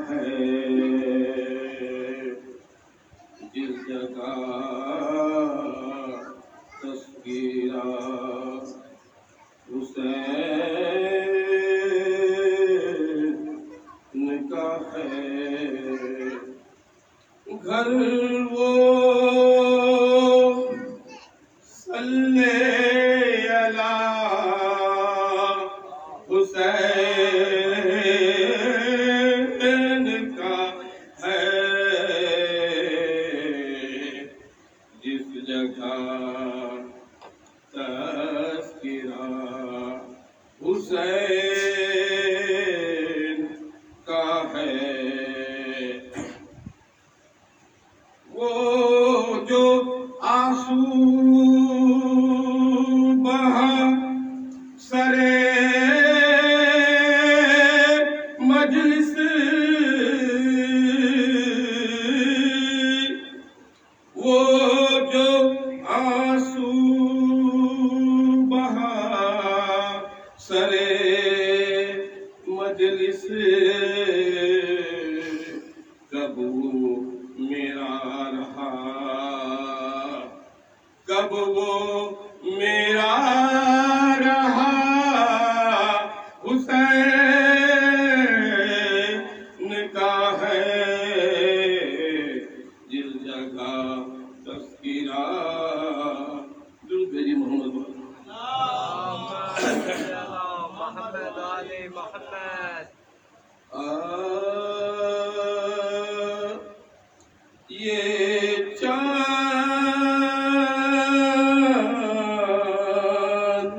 ہے جس جگہ تذکرہ حسین کا ہے گھر وہ صلی علی حسین کا ہے جس جگہ تذکرہ حسین کا ہے وہ جو آنسو بہا سرے مجلس وہ جو آنسو بہا سرے مجلس کب وہ میرا رہا کب وہ میرا رہا حسین کا ہے جس جگہ تذکرہ درود بھیجیے محمد محمد علی محمد یہ چاند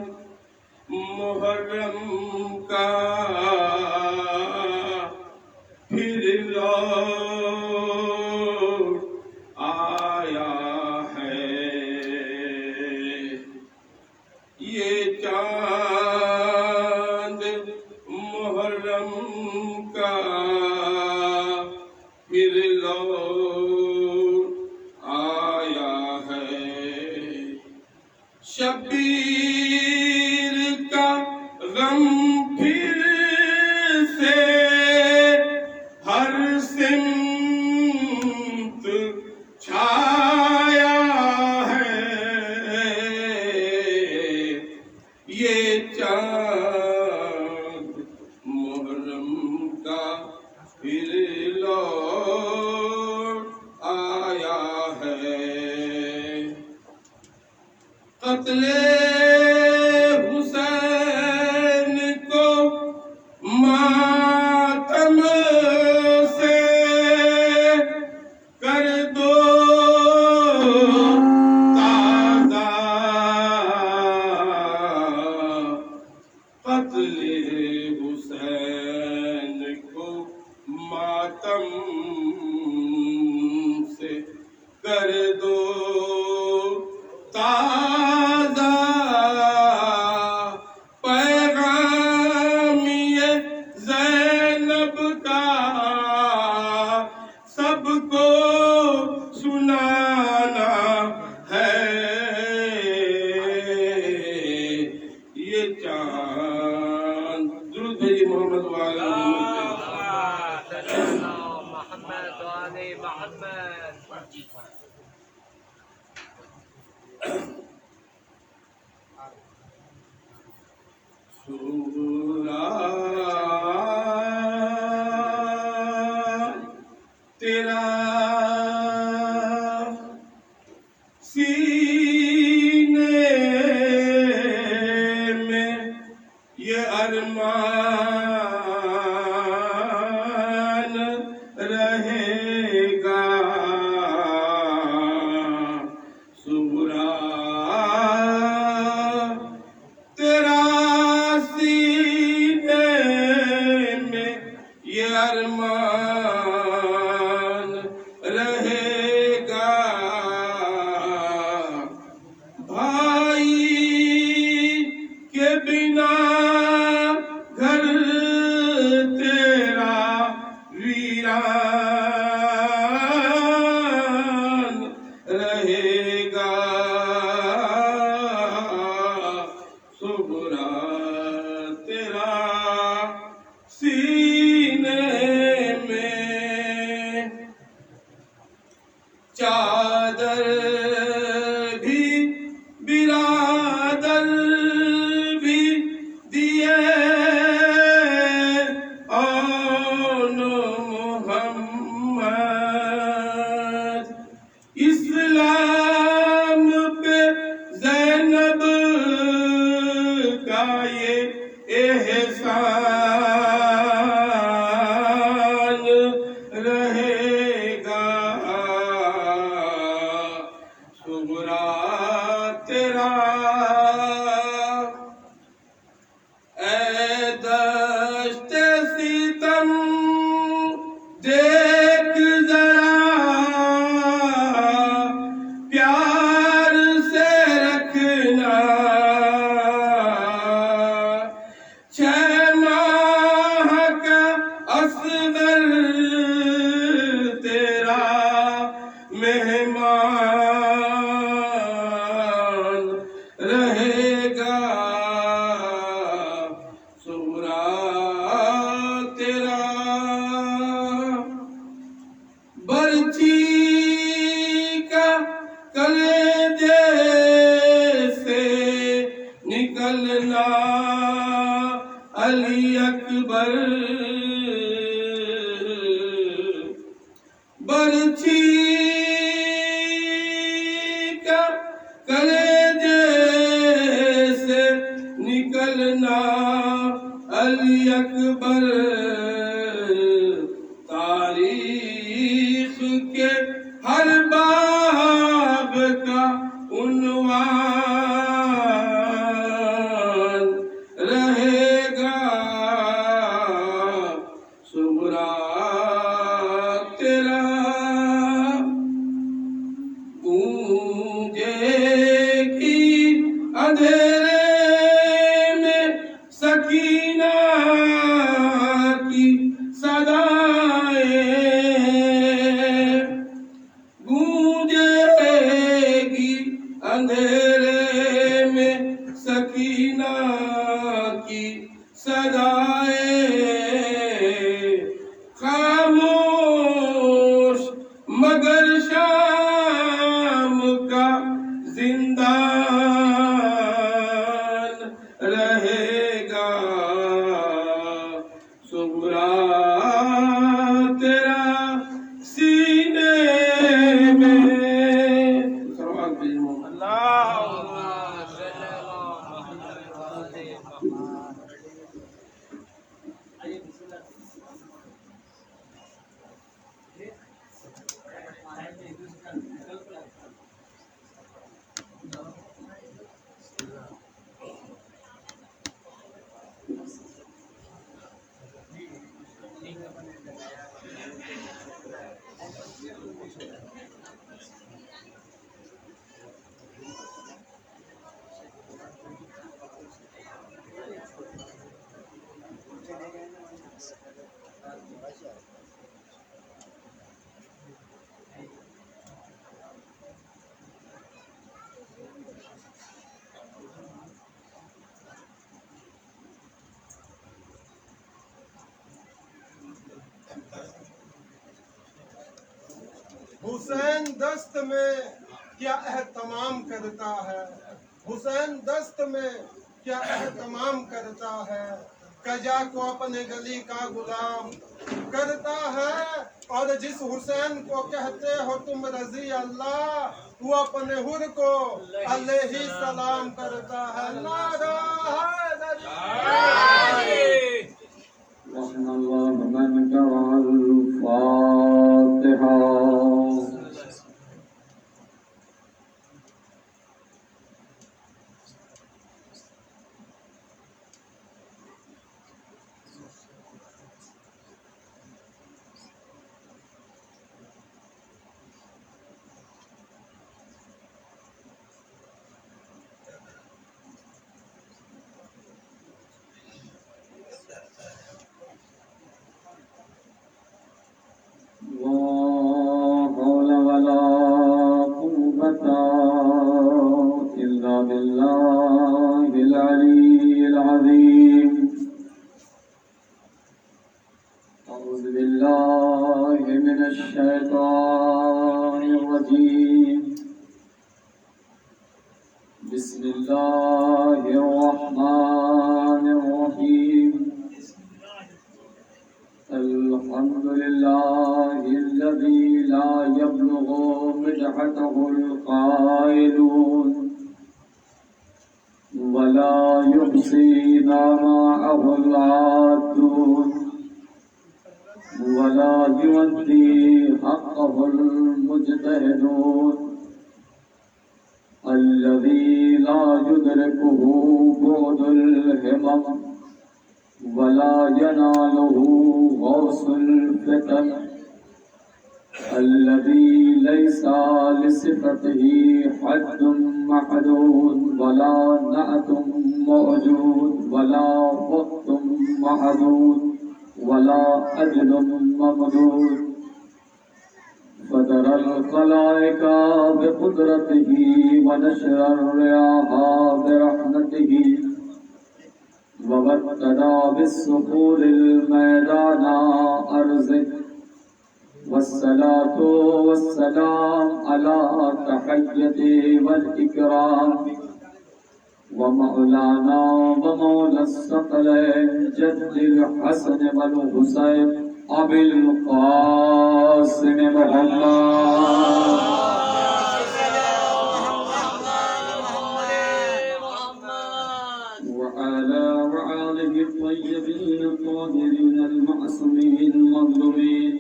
محرم کا پھر لوٹ آیا ہے یہ چاند محرم کا پھر لوٹ آیا ہے شبیر کا غم پھر سے ہر سمت چھایا ہے یہ چاند محرم کا پھر لوٹ آیا ہے قتل حسین کو ماتم سے کر دو تازہ قتل حسین کو ماتم سے کر دو تازہ پیغام یہ زینب کا سب کو سنانا ہے یہ چاند درود بھیجیے محمد والا محمد علی محمد سورا تیرا سینے میں یہ ارمان رہے گا سورا تیرا سینے میں یہ ارمان رہے گا بھائی کے بنا گھر تیرا ویران رہے گا سورا تیرا سینے میں اصغر تیرا مہمان رہے گا، صغرا تیرا برچی کا کلیجے سے نکلنا علی اکبر، برچی کا کلیجے سے نکلنا علی اکبر، تاریخ کے ہر باب کا عنوان رہے گا، صغرا تیرا گونجے گی اندھیرے میں سکینہ کی صدائیں، گونجے گی اندھیرے میں سکینہ کی صدائیں، خاموش مگر شام کا زندان رہے گا، صغرا تیرا سینے میں سوال بھیجو۔ اللهم صل على محمد وآل محمد. حسین دست میں کیا اہتمام کرتا ہے، حسین دست میں کیا اہتمام کرتا ہے، کجا کو اپنے گلی کا غلام کرتا ہے، اور جس حسین کو کہتے ہو تم رضی اللہ، وہ اپنے حر کو علیہ السلام کرتا ہے۔ نعرہ حیدری۔ رحم الله من قرأ الفاتحة. بسم الله الرحمن الرحيم. الحمد لله الذي لا يبلغ مدحته القائلون ولا يحصي نعماءه العادون ولا يؤدي حقه المجتهدون الذي لا يدركه بعد الهمم ولا يناله غوث الفتن الذي ليس لصفته حد محدود ولا نعت موجود ولا وقت محدود ولا أجل ممدود فدر الخلائق بقدرته ونشر الرياح برحمته وابتدى بالصخور الميدان أرضه والصلاة والسلام على تحية والإكرام ومولانا ومولى الثقلين جد الحسن والحسين أبي القاسم محمد وعلى آله الطيبين الطاهرين المعصومين المظلومين.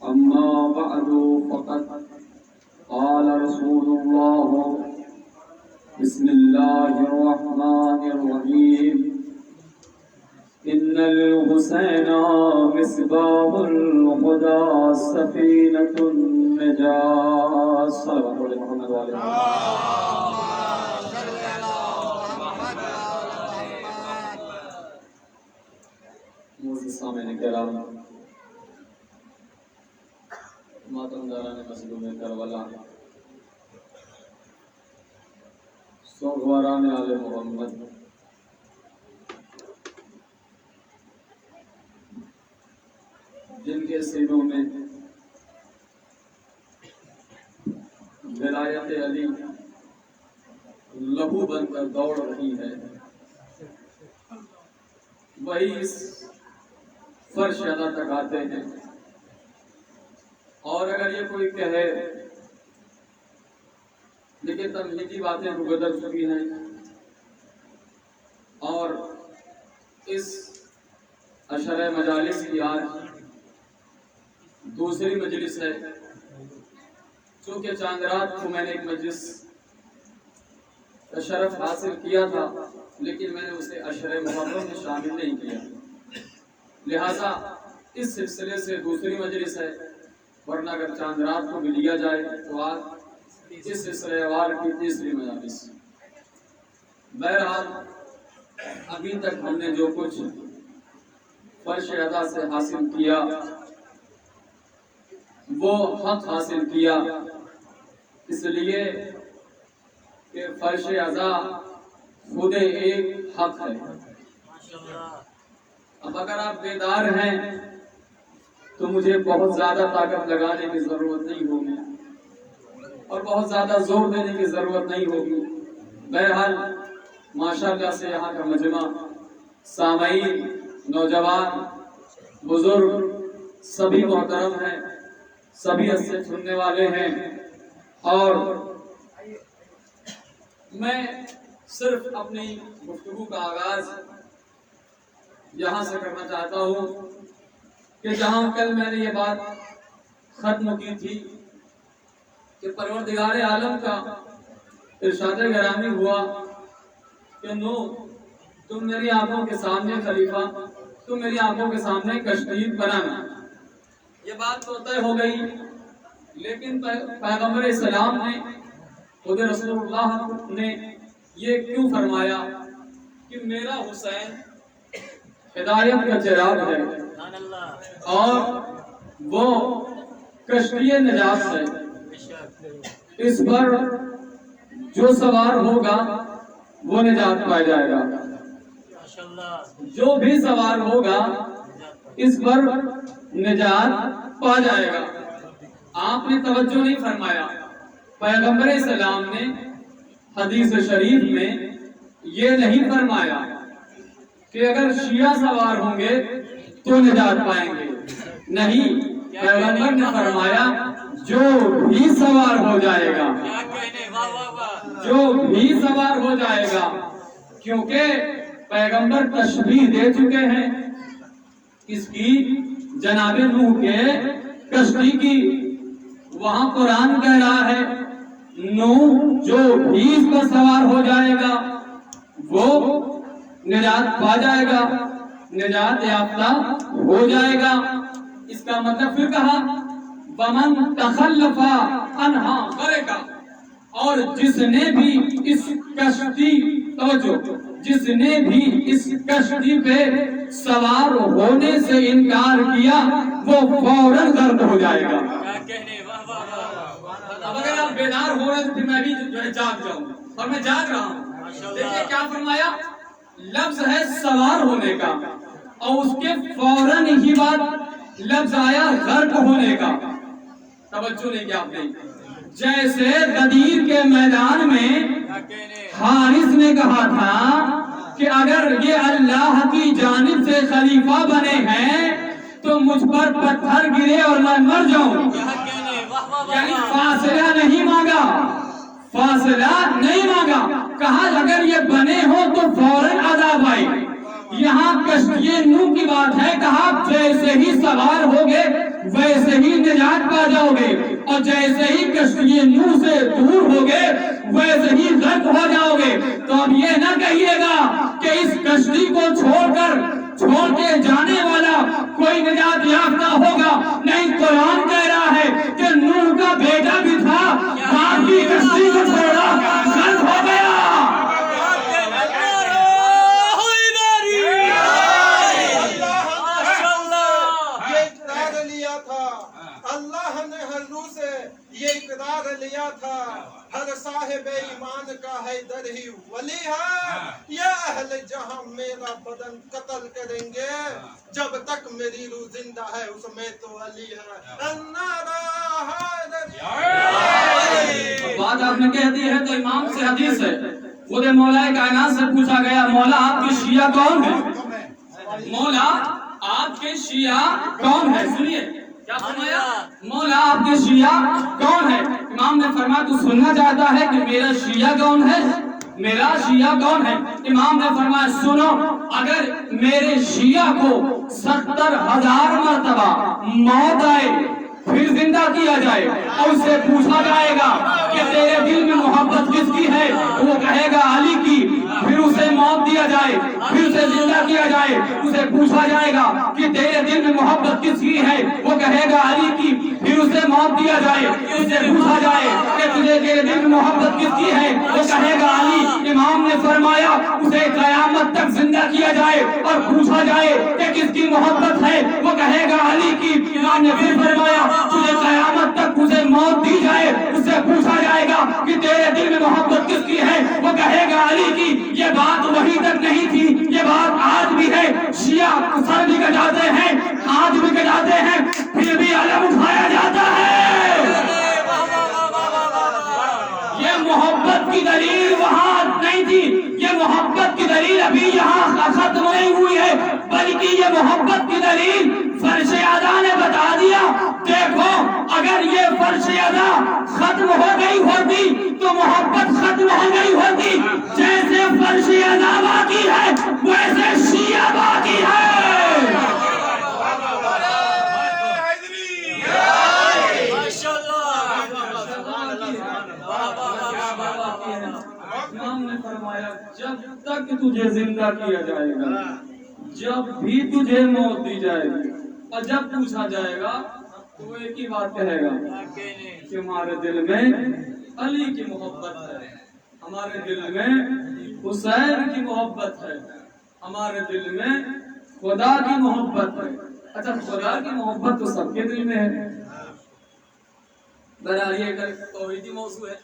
أما بعد فقد قال رسول الله بسم الله الرحمن الرحيم إن الحسين مصباح الهدى سفينة النجاة. صلى الله عليه محمد وعلى آله معزز سامعین کرام، ماتمداران مظلوم کربلا، سوگواران آل محمد، جن کے سینوں میں ولایت علی لہو بن کر دوڑ رہی ہے، وہی اس فرش ادا تک آتے ہیں. اور اگر یہ کوئی کہے لیکن تمہیدی باتیں گزر چکی ہیں اور اس عشرہ مجالس کی آج دوسری مجلس ہے. چونکہ چاند رات کو میں نے ایک مجلس کا شرف حاصل کیا تھا لیکن میں نے اسے عشرہ محرم میں شامل نہیں کیا، لہذا اس سلسلے سے دوسری مجلس ہے، ورنہ اگر چاند رات کو بھی لیا جائے تو آج اس سلسلے وار کی تیسری مجلس. بہرحال ابھی تک ہم نے جو کچھ فرش ادا سے حاصل کیا وہ حق حاصل کیا، اس لیے کہ فرش ادا خود ایک حق ہے. اب اگر آپ بیدار ہیں تو مجھے بہت زیادہ طاقت لگانے کی ضرورت نہیں ہوگی اور بہت زیادہ زور دینے کی ضرورت نہیں ہوگی. بہرحال ماشاءاللہ سے یہاں کا مجمع، سامعین، نوجوان، بزرگ سبھی محترم ہیں، سبھی اس سے سننے والے ہیں. اور میں صرف اپنی گفتگو کا آغاز یہاں سے کرنا چاہتا ہوں کہ جہاں کل میں نے یہ بات ختم کی تھی کہ پروردگار عالم کا ارشاد گرامی ہوا کہ نو تم میری آنکھوں کے سامنے خلیفہ، تم میری آنکھوں کے سامنے کشتی بنانا. یہ بات تو طے ہو گئی، لیکن پیغمبر اسلام نے، خود رسول اللہ نے یہ کیوں فرمایا کہ میرا حسین ہدایت کا چراغ ہے اور وہ کشتی نجات ہے، اس پر جو سوار ہوگا وہ نجات پا جائے گا، جو بھی سوار ہوگا اس پر نجات پا جائے گا. آپ نے توجہ نہیں فرمایا، پیغمبر اسلام نے حدیث شریف میں یہ نہیں فرمایا کہ اگر شیعہ سوار ہوں گے تو نجات پائیں گے. نہیں، پیغمبر نے فرمایا جو بھی سوار ہو جائے گا، جو بھی سوار ہو جائے گا، کیونکہ پیغمبر تشبیہ دے چکے ہیں اس کی، جناب نوح کے کشتی کی. وہاں قرآن کہہ رہا ہے نوح جو بھی اس پر سوار ہو جائے گا وہ نجات پا جائے گا، نجات یافتہ ہو جائے گا. اس کا مطلب پھر کہا وَمَن تَخَلَّفَ عَنْهَا غَرِقَ، اور جس نے بھی اس کشتی توجہ جس نے بھی اس کشتی پہ سوار ہونے سے انکار کیا وہ فوراً غرق ہو جائے گا۔ اب اگر آپ بیدار ہو رہے تو پھر میں بھی جو ہے جاگ جاؤں، اور میں جاگ رہا ہوں۔ دیکھیں کیا فرمایا، لفظ ہے سوار ہونے کا، اور اس کے فوراً ہی بعد لفظ آیا غرق ہونے کا۔ توجہ نہیں کیا آپ نے، جیسے غدیر کے میدان میں حارث نے کہا تھا کہ اگر یہ اللہ کی جانب سے خلیفہ بنے ہیں تو مجھ پر پتھر گرے اور میں مر جاؤں، یعنی فاصلہ نہیں مانگا، فاصلہ نہیں مانگا، کہا اگر یہ بنے ہو تو فوراً عذاب آئے۔ یہاں کشتی نوح کی بات ہے، کہا جیسے ہی سوار ہوگے ویسے ہی نجات پا جاؤ گے، اور جیسے ہی کشتی نوح سے دور ہوگے ویسے ہی غرق ہو جاؤ گے۔ تو اب یہ نہ کہیے گا کہ اس کشتی کو چھوڑ کے جانے والا کوئی نجات یافتہ ہوگا، نہیں، قرآن کہہ رہا ہے کہ نوح کا بیٹا بھی تھا، باقی کشتی کو چھوڑا غرق ہو گیا۔ اللہ نے حضور سے یہ اقرار لیا تھا، ہر صاحب ایمان کا حیدر ہی ولی ہے، یہ اہل جہاں میرا بدن قتل کریں گے، جب تک میری روح زندہ ہے اس میں تو علی ہے۔ بات آپ نے کہہ دی ہے تو امام سے حدیث ہے، خود مولا کائنات سے پوچھا گیا، مولا آپ کے شیعہ کون ہے؟ مولا آپ کے شیعہ کون ہے؟ سنیے کیا فرمایا، مولا آپ کے شیعہ کون ہے؟ امام نے فرمایا تو سننا چاہتا ہے کہ میرا شیعہ کون ہے؟ میرا شیعہ کون ہے؟ امام نے فرمایا سنو، اگر میرے شیعہ کو 70,000 مرتبہ موت آئے پھر زندہ کیا جائے اور اس سے پوچھا جائے گا کہ تیرے دل میں محبت کس کی ہے، وہ کہے گا علی کی، پھر اسے موت دیا جائے پھر اسے زندہ کیا جائے، اسے پوچھا جائے گا کہ تیرے دل میں محبت کس کی ہے، وہ کہے گا علی کی، پھر اسے موت دیا جائے، اسے پوچھا جائے کہ تجھے تیرے دل میں محبت کس کی ہے، وہ کہے گا علی۔ امام نے فرمایا اسے قیامت تک زندہ کیا جائے اور پوچھا جائے کہ کس کی محبت ہے، وہ کہے گا علی کی۔ امام نے پھر فرمایا تجھے قیامت تک اسے موت دی جائے، اسے پوچھا جائے گا کہ تیرے دل میں محبت کس کی ہے، وہ کہے گا علی کی۔ یہ بات وہی تک نہیں تھی، یہ بات آج بھی ہے، شیعہ سر بھی کٹاتے ہیں، ہاتھ بھی کٹاتے ہیں، پھر بھی علم اٹھایا جاتا ہے۔ یہ محبت کی دلیل وہاں نہیں تھی، یہ محبت کی دلیل ابھی یہاں ختم نہیں ہوئی ہے، بلکہ یہ محبت کی دلیل فرش ادا نے بتا دیا۔ دیکھو اگر یہ فرش ادا ختم ہو گئی ہوتی تو محبت ختم ہو گئی ہوتی، جیسے فرش ادا باقی ہے ویسے شیعہ باقی ہے۔ امام نے فرمایا جب تک تجھے زندہ کیا جائے گا، جب بھی تجھے موت دی جائے گی، اور جب پوچھا جائے گا تو وہ ایک ہی بات کہے گا کہ ہمارے دل میں علی کی محبت ہے، ہمارے دل میں حسین کی محبت ہے، ہمارے دل میں خدا کی محبت ہے۔ اچھا خدا کی محبت تو سب کے دل میں ہے، بہرحال یہ اگر توحیدی موضوع ہے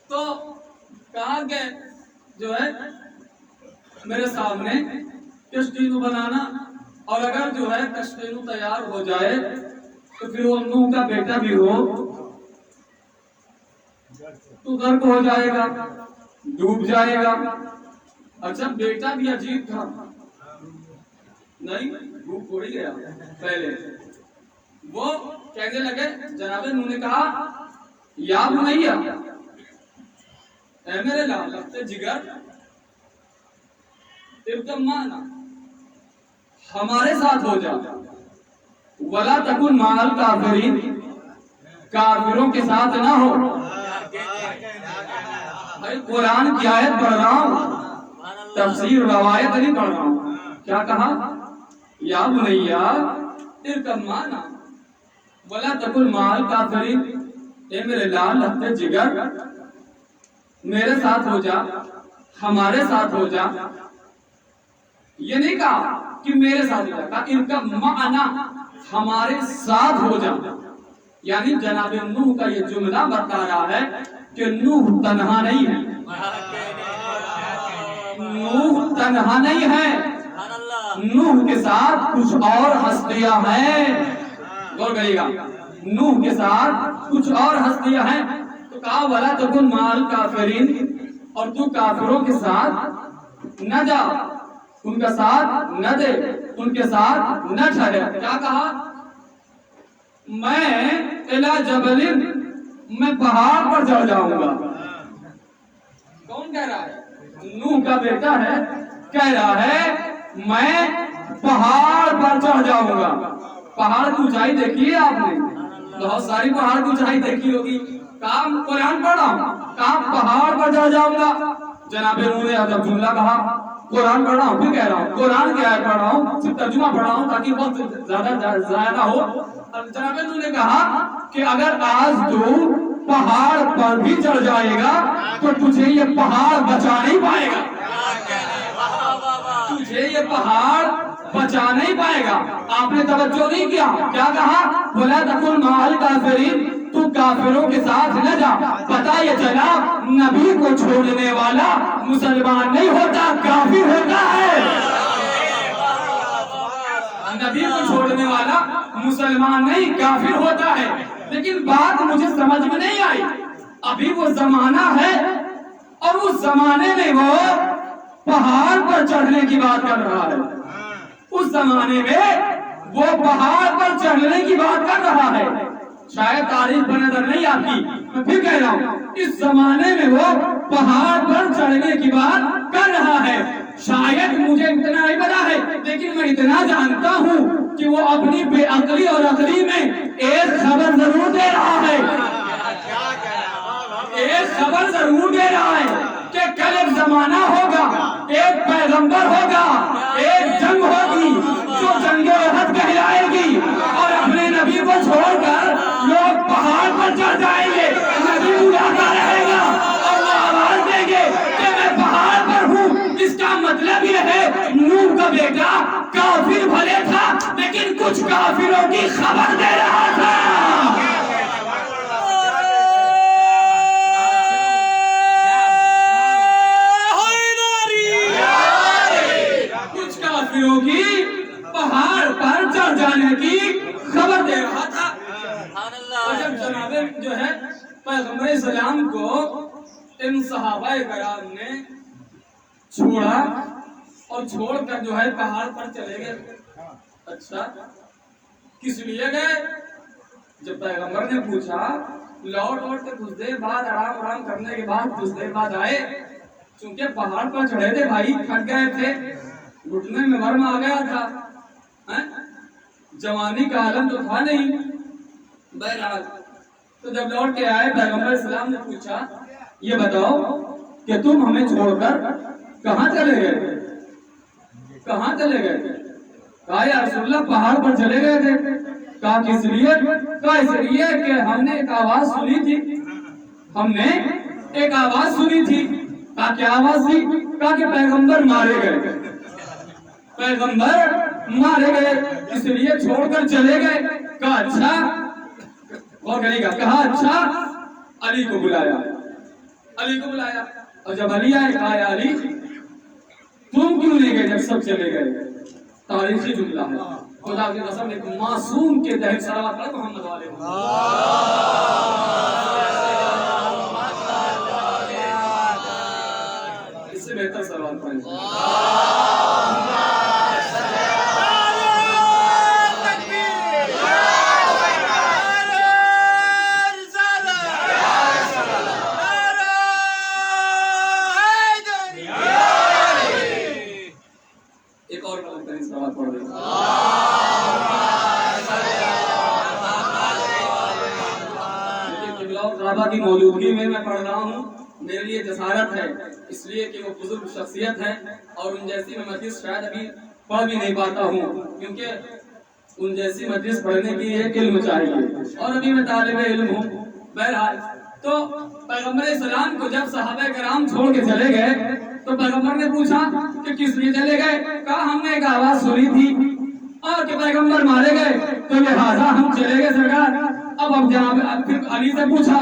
تو کہا کہ جو ہے میرے سامنے کشتی نو بنانا، اور اگر جو ہے کشتی نو تیار ہو جائے تو پھر وہ نوح کا بیٹا بھی ہو تو غرق ہو جائے گا، ڈوب جائے گا۔ اچھا بیٹا بھی عجیب تھا، نہیں ڈوب تھوڑی گیا، پہلے وہ کہنے لگے، جناب نوح نے کہا یا بنیا، اے میرے لالتے جگر، ارکم مانا، ہمارے ساتھ ہو جا، ولا تکن مع الکافرین، کافروں کے ساتھ نہ ہو۔ میں قرآن کی آیت پڑھ رہا ہوں، تفسیر روایت نہیں پڑھ رہا ہوں۔ کیا کہا؟ یا بنیا ارکم معنا ولا تکن مع الکافرین، اے میرے لال لگتے جگر میرے ساتھ ہو جا، ہمارے ساتھ ہو جا۔ یہ نہیں کہا کہ میرے ساتھ ہو جائے، ان کا معنی ہمارے ساتھ ہو جائے. یعنی جناب نوح کا یہ جملہ بتا رہا ہے کہ نوح تنہا نہیں ہے، نوح تنہا نہیں ہے، نوح کے ساتھ کچھ اور ہستیاں ہیں. غور کریے گا، نوح کے ساتھ کچھ اور ہستیاں ہیں. تو کہا وَلَا تَكُن مَعَ الْكَافِرِينَ، اور تو کافروں کے ساتھ نہ جا، ان کا ساتھ نہ دے، ان کے ساتھ نہ ٹھہرے. کیا کہا؟ میں اِلَى جَبَلٍ، میں پہاڑ پر چڑھ جاؤں گا. کون کہہ رہا ہے؟ نوح کا بیٹا ہے، کہہ رہا ہے میں پہاڑ پر چڑھ جاؤں گا. پہاڑ کی اونچائی دیکھی ہے آپ نے؟ بہت ساری پہاڑ کی اونچائی دیکھی ہوگی. کہا قرآن پڑھ رہا ہوں، کہا پہاڑ پر چڑھ جاؤں گا. جناب نوح نے جب جملہ کہا قرآن پڑھ رہا ہوں، پھر کہہ رہا ہوں قرآن کی آیت پڑھ رہا ہوں، صرف ترجمہ پڑھ رہا ہوں تاکہ وقت زیادہ ہو. جناب نوح نے کہا کہ اگر آج تو پہاڑ پر بھی چڑھ جائے گا تو تجھے یہ پہاڑ بچا نہیں پائے گا، تجھے یہ پہاڑ بچا نہیں پائے گا. آپ نے توجہ نہیں کیا، کیا کہا؟ وَلَا تَكُن مَعَ الْكَافِرِينَ، تو کافروں کے ساتھ نہ جا. پتہ یہ چلا نبی کو چھوڑنے والا مسلمان نہیں ہوتا، کافر ہوتا ہے. نبی کو چھوڑنے والا مسلمان نہیں، کافر ہوتا ہے. لیکن بات مجھے سمجھ میں نہیں آئی. ابھی وہ زمانہ ہے اور اس زمانے میں وہ پہاڑ پر چڑھنے کی بات کر رہا ہے. اس زمانے میں وہ پہاڑ پر چڑھنے کی بات کر رہا ہے. شاید تاریخ پر نظر نہیں آتی، میں پھر کہہ رہا ہوں اس زمانے میں وہ پہاڑ پر چڑھنے کی بات کر رہا ہے. شاید مجھے اتنا نہیں پتا ہے، لیکن میں اتنا جانتا ہوں کہ وہ اپنی بے عقلی اور عقلی میں ایک خبر ضرور دے رہا ہے، ایک خبر ضرور دے رہا ہے کہ کل ایک زمانہ ہوگا، ایک پیغمبر ہوگا، ایک جنگ ہوگی جو جنگ احد کہلائے گی، اور اپنے نبی کو چھوڑ کر لوگ پہاڑ پر چڑھ جائیں گے. نبی بلاتا رہے گا اور وہ آواز دیں گے کہ میں پہاڑ پر ہوں. اس کا مطلب یہ ہے نوح کا بیٹا کافر بھلے تھا لیکن کچھ کافروں کی خبر دے رہا تھا. کی پہاڑ پر چڑھ جانے کی خبر دے رہا تھا. اور جب جناب جو ہے پیغمبر اسلام کو ان صحابہ کرام نے چھوڑا اور چھوڑ کر جو ہے پہاڑ پر چلے گئے. اچھا کس لیے گئے؟ جب پیغمبر نے پوچھا لوٹ کے کچھ دیر بعد آرام کرنے کے بعد کچھ دیر بعد آئے، چونکہ پہاڑ پر چڑھے تھے بھائی، تھک گئے تھے، گھٹنے میں ورم آ گیا تھا، جوانی کا عالم تو تھا نہیں. بہرحال تو جب لوٹ کے آئے پیغمبر اسلام نے پوچھا یہ بتاؤ کہ تم ہمیں چھوڑ کر کہاں چلے گئے؟ کہاں چلے گئے؟ کہا یا رسول اللہ پہاڑ پر چلے گئے تھے. کہا کس لیے؟ کہا اس لیے کہ ہم نے ایک آواز سنی تھی، ہم نے ایک آواز سنی تھی. کہا کیا آواز تھی؟ کہا کہ پیغمبر مارے گئے، پیغمبر مارے گئے اس لیے چھوڑ کر چلے گئے. کہا اچھا، اور کرے گا، کہا اچھا علی کو بلایا، علی کو بلایا. اور جب علی آئے کہا یا علی تم کیوں نہیں گئے جب سب چلے گئے؟ تاریخی جملہ ہے، خدا کی قسم ایک معصوم کے تحت صلوات پڑھ محمد علیہ اس سے بہتر صلوات پڑھیں. کی موجودگی میں پڑھ رہا ہوں، میرے لیے جسارت ہے، اس لیے کہ وہ بزرگ شخصیت ہے اور ان جیسی میں مجلس شاید ابھی پڑھ بھی نہیں پاتا ہوں، کیونکہ ان جیسی مجلس پڑھنے کی ایک علم چاہیے اور ابھی میں طالب علم ہوں. بہرحال تو پیغمبر اسلام کو جب صحابہ کرام چھوڑ کے چلے گئے تو پیغمبر نے پوچھا کہ کس لیے چلے گئے؟ کہا ہم نے ایک آواز سنی تھی اور کہ پیغمبر مارے گئے تو لہٰذا ہم چلے گئے سرکار۔ اب جناب پھر علی سے پوچھا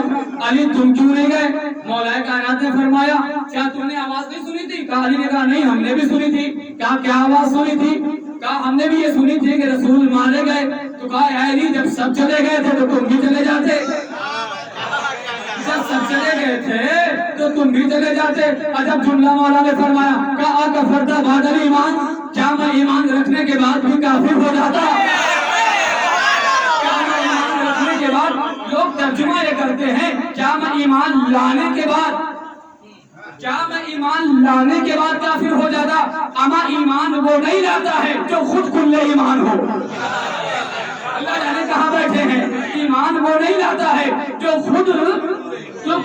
علی تم کیوں نہیں گئے؟ مولا کائنات نے فرمایا کیا تم نے آواز نہیں سنی تھی؟ کہا علی نے کہا نہیں ہم نے بھی سنی تھی۔ کہا کیا آواز سنی تھی؟ کہا ہم نے بھی یہ سنی تھی کہ رسول مارے گئے۔ تو کہا اے علی جب سب چلے گئے تھے تو تم بھی چلے جاتے، جب سب چلے گئے تھے تو تم بھی چلے جاتے۔ عجب جملہ مولا نے فرمایا کہا اکفرت بعد الایمان، کیا میں ایمان رکھنے کے بعد بھی کافر ہو جاتا؟ کیا میں ایمان رکھنے کے بعد، لوگ ترجمہ یہ کرتے ہیں کیا میں ایمان لانے کے بعد، کیا میں ایمان لانے کے بعد کافر ہو جاتا؟ اما ایمان وہ نہیں لاتا ہے جو خود کل ایمان ہو۔ اللہ جانے کہاں بیٹھے ہیں، ایمان وہ نہیں لاتا ہے جو خود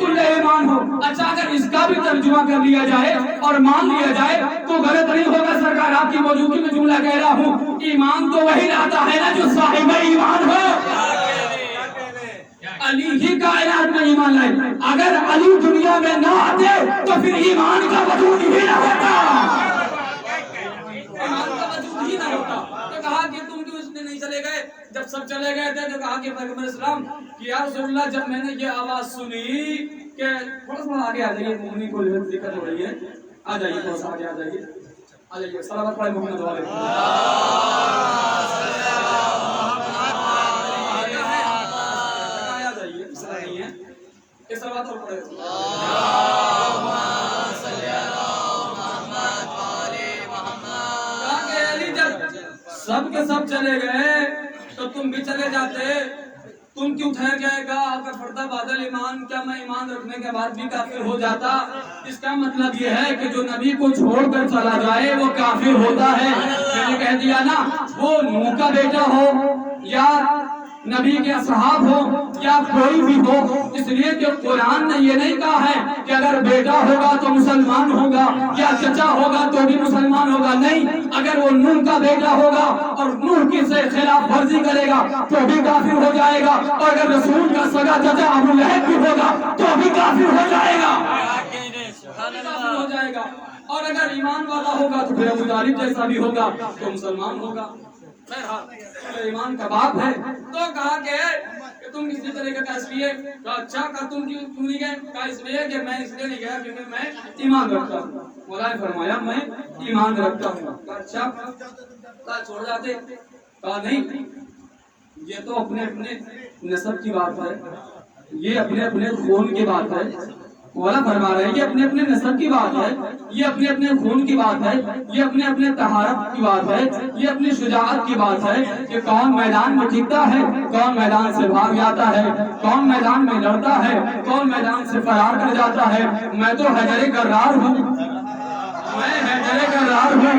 کل ایمان ہو۔ اچھا اگر اس کا بھی ترجمہ کر لیا جائے اور مان لیا جائے تو غلط نہیں ہوگا سرکار، آپ کی موجودگی میں جملہ کہہ رہا ہوں، ایمان تو وہی لاتا ہے نا جو صاحب ایمان ہو۔ علی ہی کائنات میں ایمان لائے، اگر علی دنیا میں نہ آتے تو پھر ایمان کا وجود ہی نہ ہوتا، ایمان کا وجود ہی نہ ہوتا۔ تو کہا کہ تم کیوں اس میں نہیں چلے گئے؟ جب سب چلے گئے تھے تو کہا کہ پیغمبر اسلام کہ یا رسول اللہ جب میں نے یہ آواز سنی کہ تھوڑا سا آگے آ جائیے، مومنی کو دقت ہو رہی ہے، آ جائیے تھوڑا سا آگے آ جائیے، آ جائیے صلوات پڑھیں محمد والے۔ اس صلوات اور پڑھیں سب کے سب چلے گئے تو تم بھی چلے جاتے، تم کیوں ٹھہر گئے گا؟ اگر فردا بادل ایمان، کیا میں ایمان رکھنے کے بعد بھی کافر ہو جاتا؟ اس کا مطلب یہ ہے کہ جو نبی کو چھوڑ کر چلا جائے وہ کافر ہوتا ہے۔ میں نے کہہ دیا نا، وہ نوح کا بیٹا ہو یا نبی کے اصحاب ہو یا کوئی بھی ہو، اس لیے کہ قرآن نے یہ نہیں کہا ہے کہ اگر بیٹا ہوگا تو مسلمان ہوگا یا چچا ہوگا تو بھی مسلمان ہوگا، نہیں، اگر وہ نوح کا بیٹا ہوگا اور نوح کی سے خلاف ورزی کرے گا تو بھی کافر ہو جائے گا، اور اگر رسول کا سگا چچا ابو لہب بھی ہوگا تو بھی کافر ہو جائے گا، کافر ہو جائے گا، اور اگر ایمان والا ہوگا تو پھر ابو طالب جیسا بھی ہوگا تو مسلمان ہوگا۔ ایمان کا باپ ہے۔ تو کہا کہ تم کس لیے چلے گئے؟ کہا اس لیے۔ کہا اچھا، کہا تم کیوں نہیں گئے؟ کہا اس لیے کہ میں اس لیے نہیں گیا کیونکہ میں ایمان رکھتا ہوں۔ مولا نے فرمایا میں ایمان رکھتا ہوں۔ کہا اچھا، کہا چھوڑ جاتے؟ کہا نہیں، یہ تو اپنے اپنے نسب کی بات ہے، یہ اپنے اپنے خون کی بات ہے۔ مولا فرما رہے ہیں یہ اپنے اپنے نسب کی بات ہے، یہ اپنے اپنے خون کی بات ہے، یہ اپنے اپنے طہارت کی بات ہے، یہ اپنی شجاعت کی بات ہے کہ کون میدان میں ٹکتا ہے، کون میدان سے بھاگ جاتا ہے، کون میدان میں لڑتا ہے، کون میدان سے فرار کر جاتا ہے۔ میں تو حجر کرار ہوں، میں حجر کرار ہوں،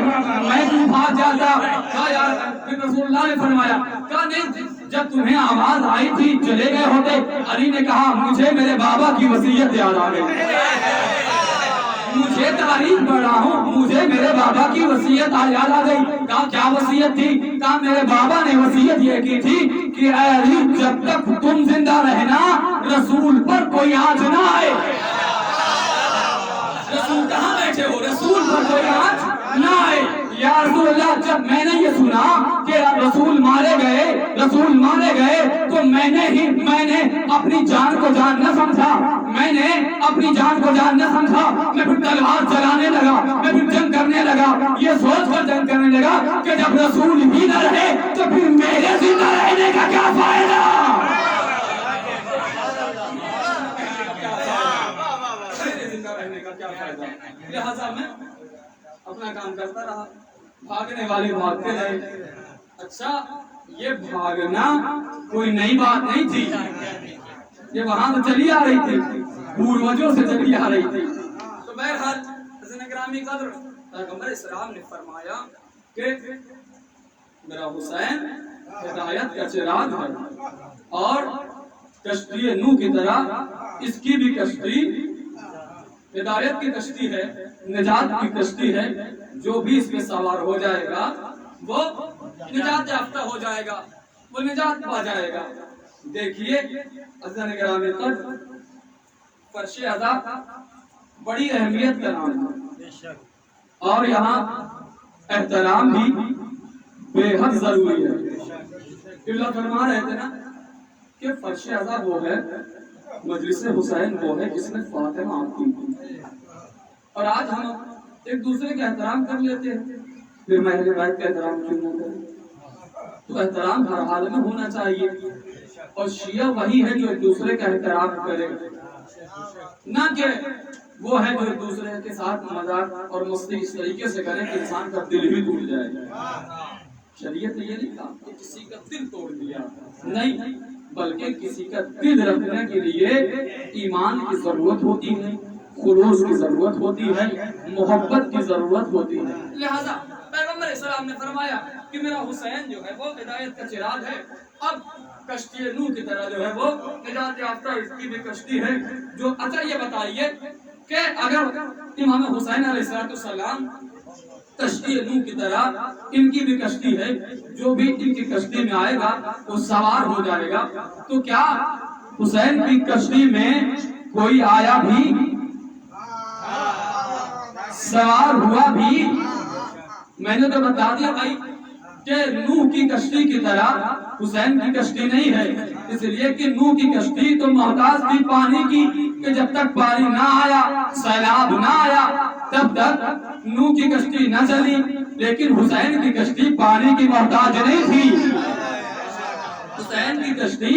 میں کیوں بھاگ جاتا؟ کہا یار، پھر رسول اللہ نے فرمایا کہا نہیں، جب تمہیں آواز آئی تھی چلے گئے ہوتے۔ علی نے کہا مجھے میرے بابا کی وصیت یاد آ گئی، مجھے تاریخ پڑھ رہا ہوں، مجھے میرے بابا کی وصیت یاد آ گئی۔ کہا کیا وصیت تھی؟ کہا میرے بابا نے وصیت یہ کی تھی کہ اے علی جب تک تم زندہ رہنا رسول پر کوئی آنچ نہ آئے۔ رسول کہاں بیٹھے ہو؟ رسول پر کوئی آنچ نہ آئے۔ یا رسول اللہ جب میں نے یہ سنا کہ رسول مارے گئے تو میں نے اپنی جان کو جان نہ سمجھا، میں نے اپنی جان کو جان نہ سمجھا، میں پھر تلوار چلانے لگا، میں پھر جنگ کرنے لگا، یہ سوچ کر جنگ کرنے لگا کہ جب رسول ہی نہ رہے تو پھر میرے زندہ رہنے کا کیا فائدہ؟ لہذا میں اپنا کام کرتا رہا، بھاگنے والے بھاگتے رہے۔ اچھا، یہ بھاگنا کوئی نئی بات نہیں تھی، یہ وہاں سے چلی آ رہی تھی، پوروجوں سے چلی آ رہی تھی۔ تو بہرحال حضرت گرامی قدر پیغمبر اسلام نے فرمایا کہ میرا حسین ہدایت کا چراغ ہے اور کشتی نوح کی طرح اس کی بھی کشتی ہدایت کی کشتی ہے، نجات کی کشتی ہے۔ جو بھی اس میں سوار ہو جائے گا وہ نجات یافتہ ہو جائے گا، وہ نجات پا جائے گا۔ دیکھیے عزیزان گرامی قدر، فرش عذاب بڑی اہمیت کا نام ہے اور یہاں احترام بھی بے حد ضروری ہے۔ اللہ فرما رہے تھے نا کہ فرش ازا وہ ہے، مجلس حسین وہ ہے جس نے فاطمہ آپ کی، اور آج ہم ایک دوسرے کا احترام کر لیتے ہیں، پھر میں نے بیت کا احترام کیوں نہ کروں؟ تو احترام ہر حال میں ہونا چاہیے، اور شیعہ وہی ہے جو ایک دوسرے کا احترام کرے، نہ کہ وہ ہے جو ایک دوسرے کے ساتھ مذاق اور مستی اس طریقے سے کرے کہ انسان کا دل بھی ٹوٹ جائے۔ شریعت نے یہ نہیں کہا کہ کسی کا دل توڑ دیا، نہیں، بلکہ کسی کا دل رکھنے کے لیے ایمان کی ضرورت ہوتی ہے، خلوص کی ضرورت ہوتی ہے، محبت کی ضرورت ہوتی ہے۔ لہذا پیغمبر اسلام نے فرمایا کہ میرا حسین جو ہے وہ ہدایت کا چراغ ہے، اب کشتی نوح کی طرح جو ہے وہ نجات یافتہ اس کی بھی کشتی ہے۔ جو اچھا یہ بتائیے کہ اگر امام حسین علیہ السلام کشتی نوح کی طرح ان کی بھی کشتی ہے، جو بھی ان کی کشتی میں آئے گا وہ سوار ہو جائے گا، تو کیا حسین کی کشتی میں کوئی آیا بھی، سوار ہوا بھی؟ میں نے تو بتا دیا بھائی کہ نوح کی کشتی کی طرح حسین کی کشتی نہیں ہے، اس لیے کہ نوح کی کشتی تو محتاج تھی پانی کی، کہ جب تک پانی نہ آیا، سیلاب نہ آیا، تب تک نوح کی کشتی نہ چلی، لیکن حسین کی کشتی پانی کی محتاج نہیں تھی، حسین کی کشتی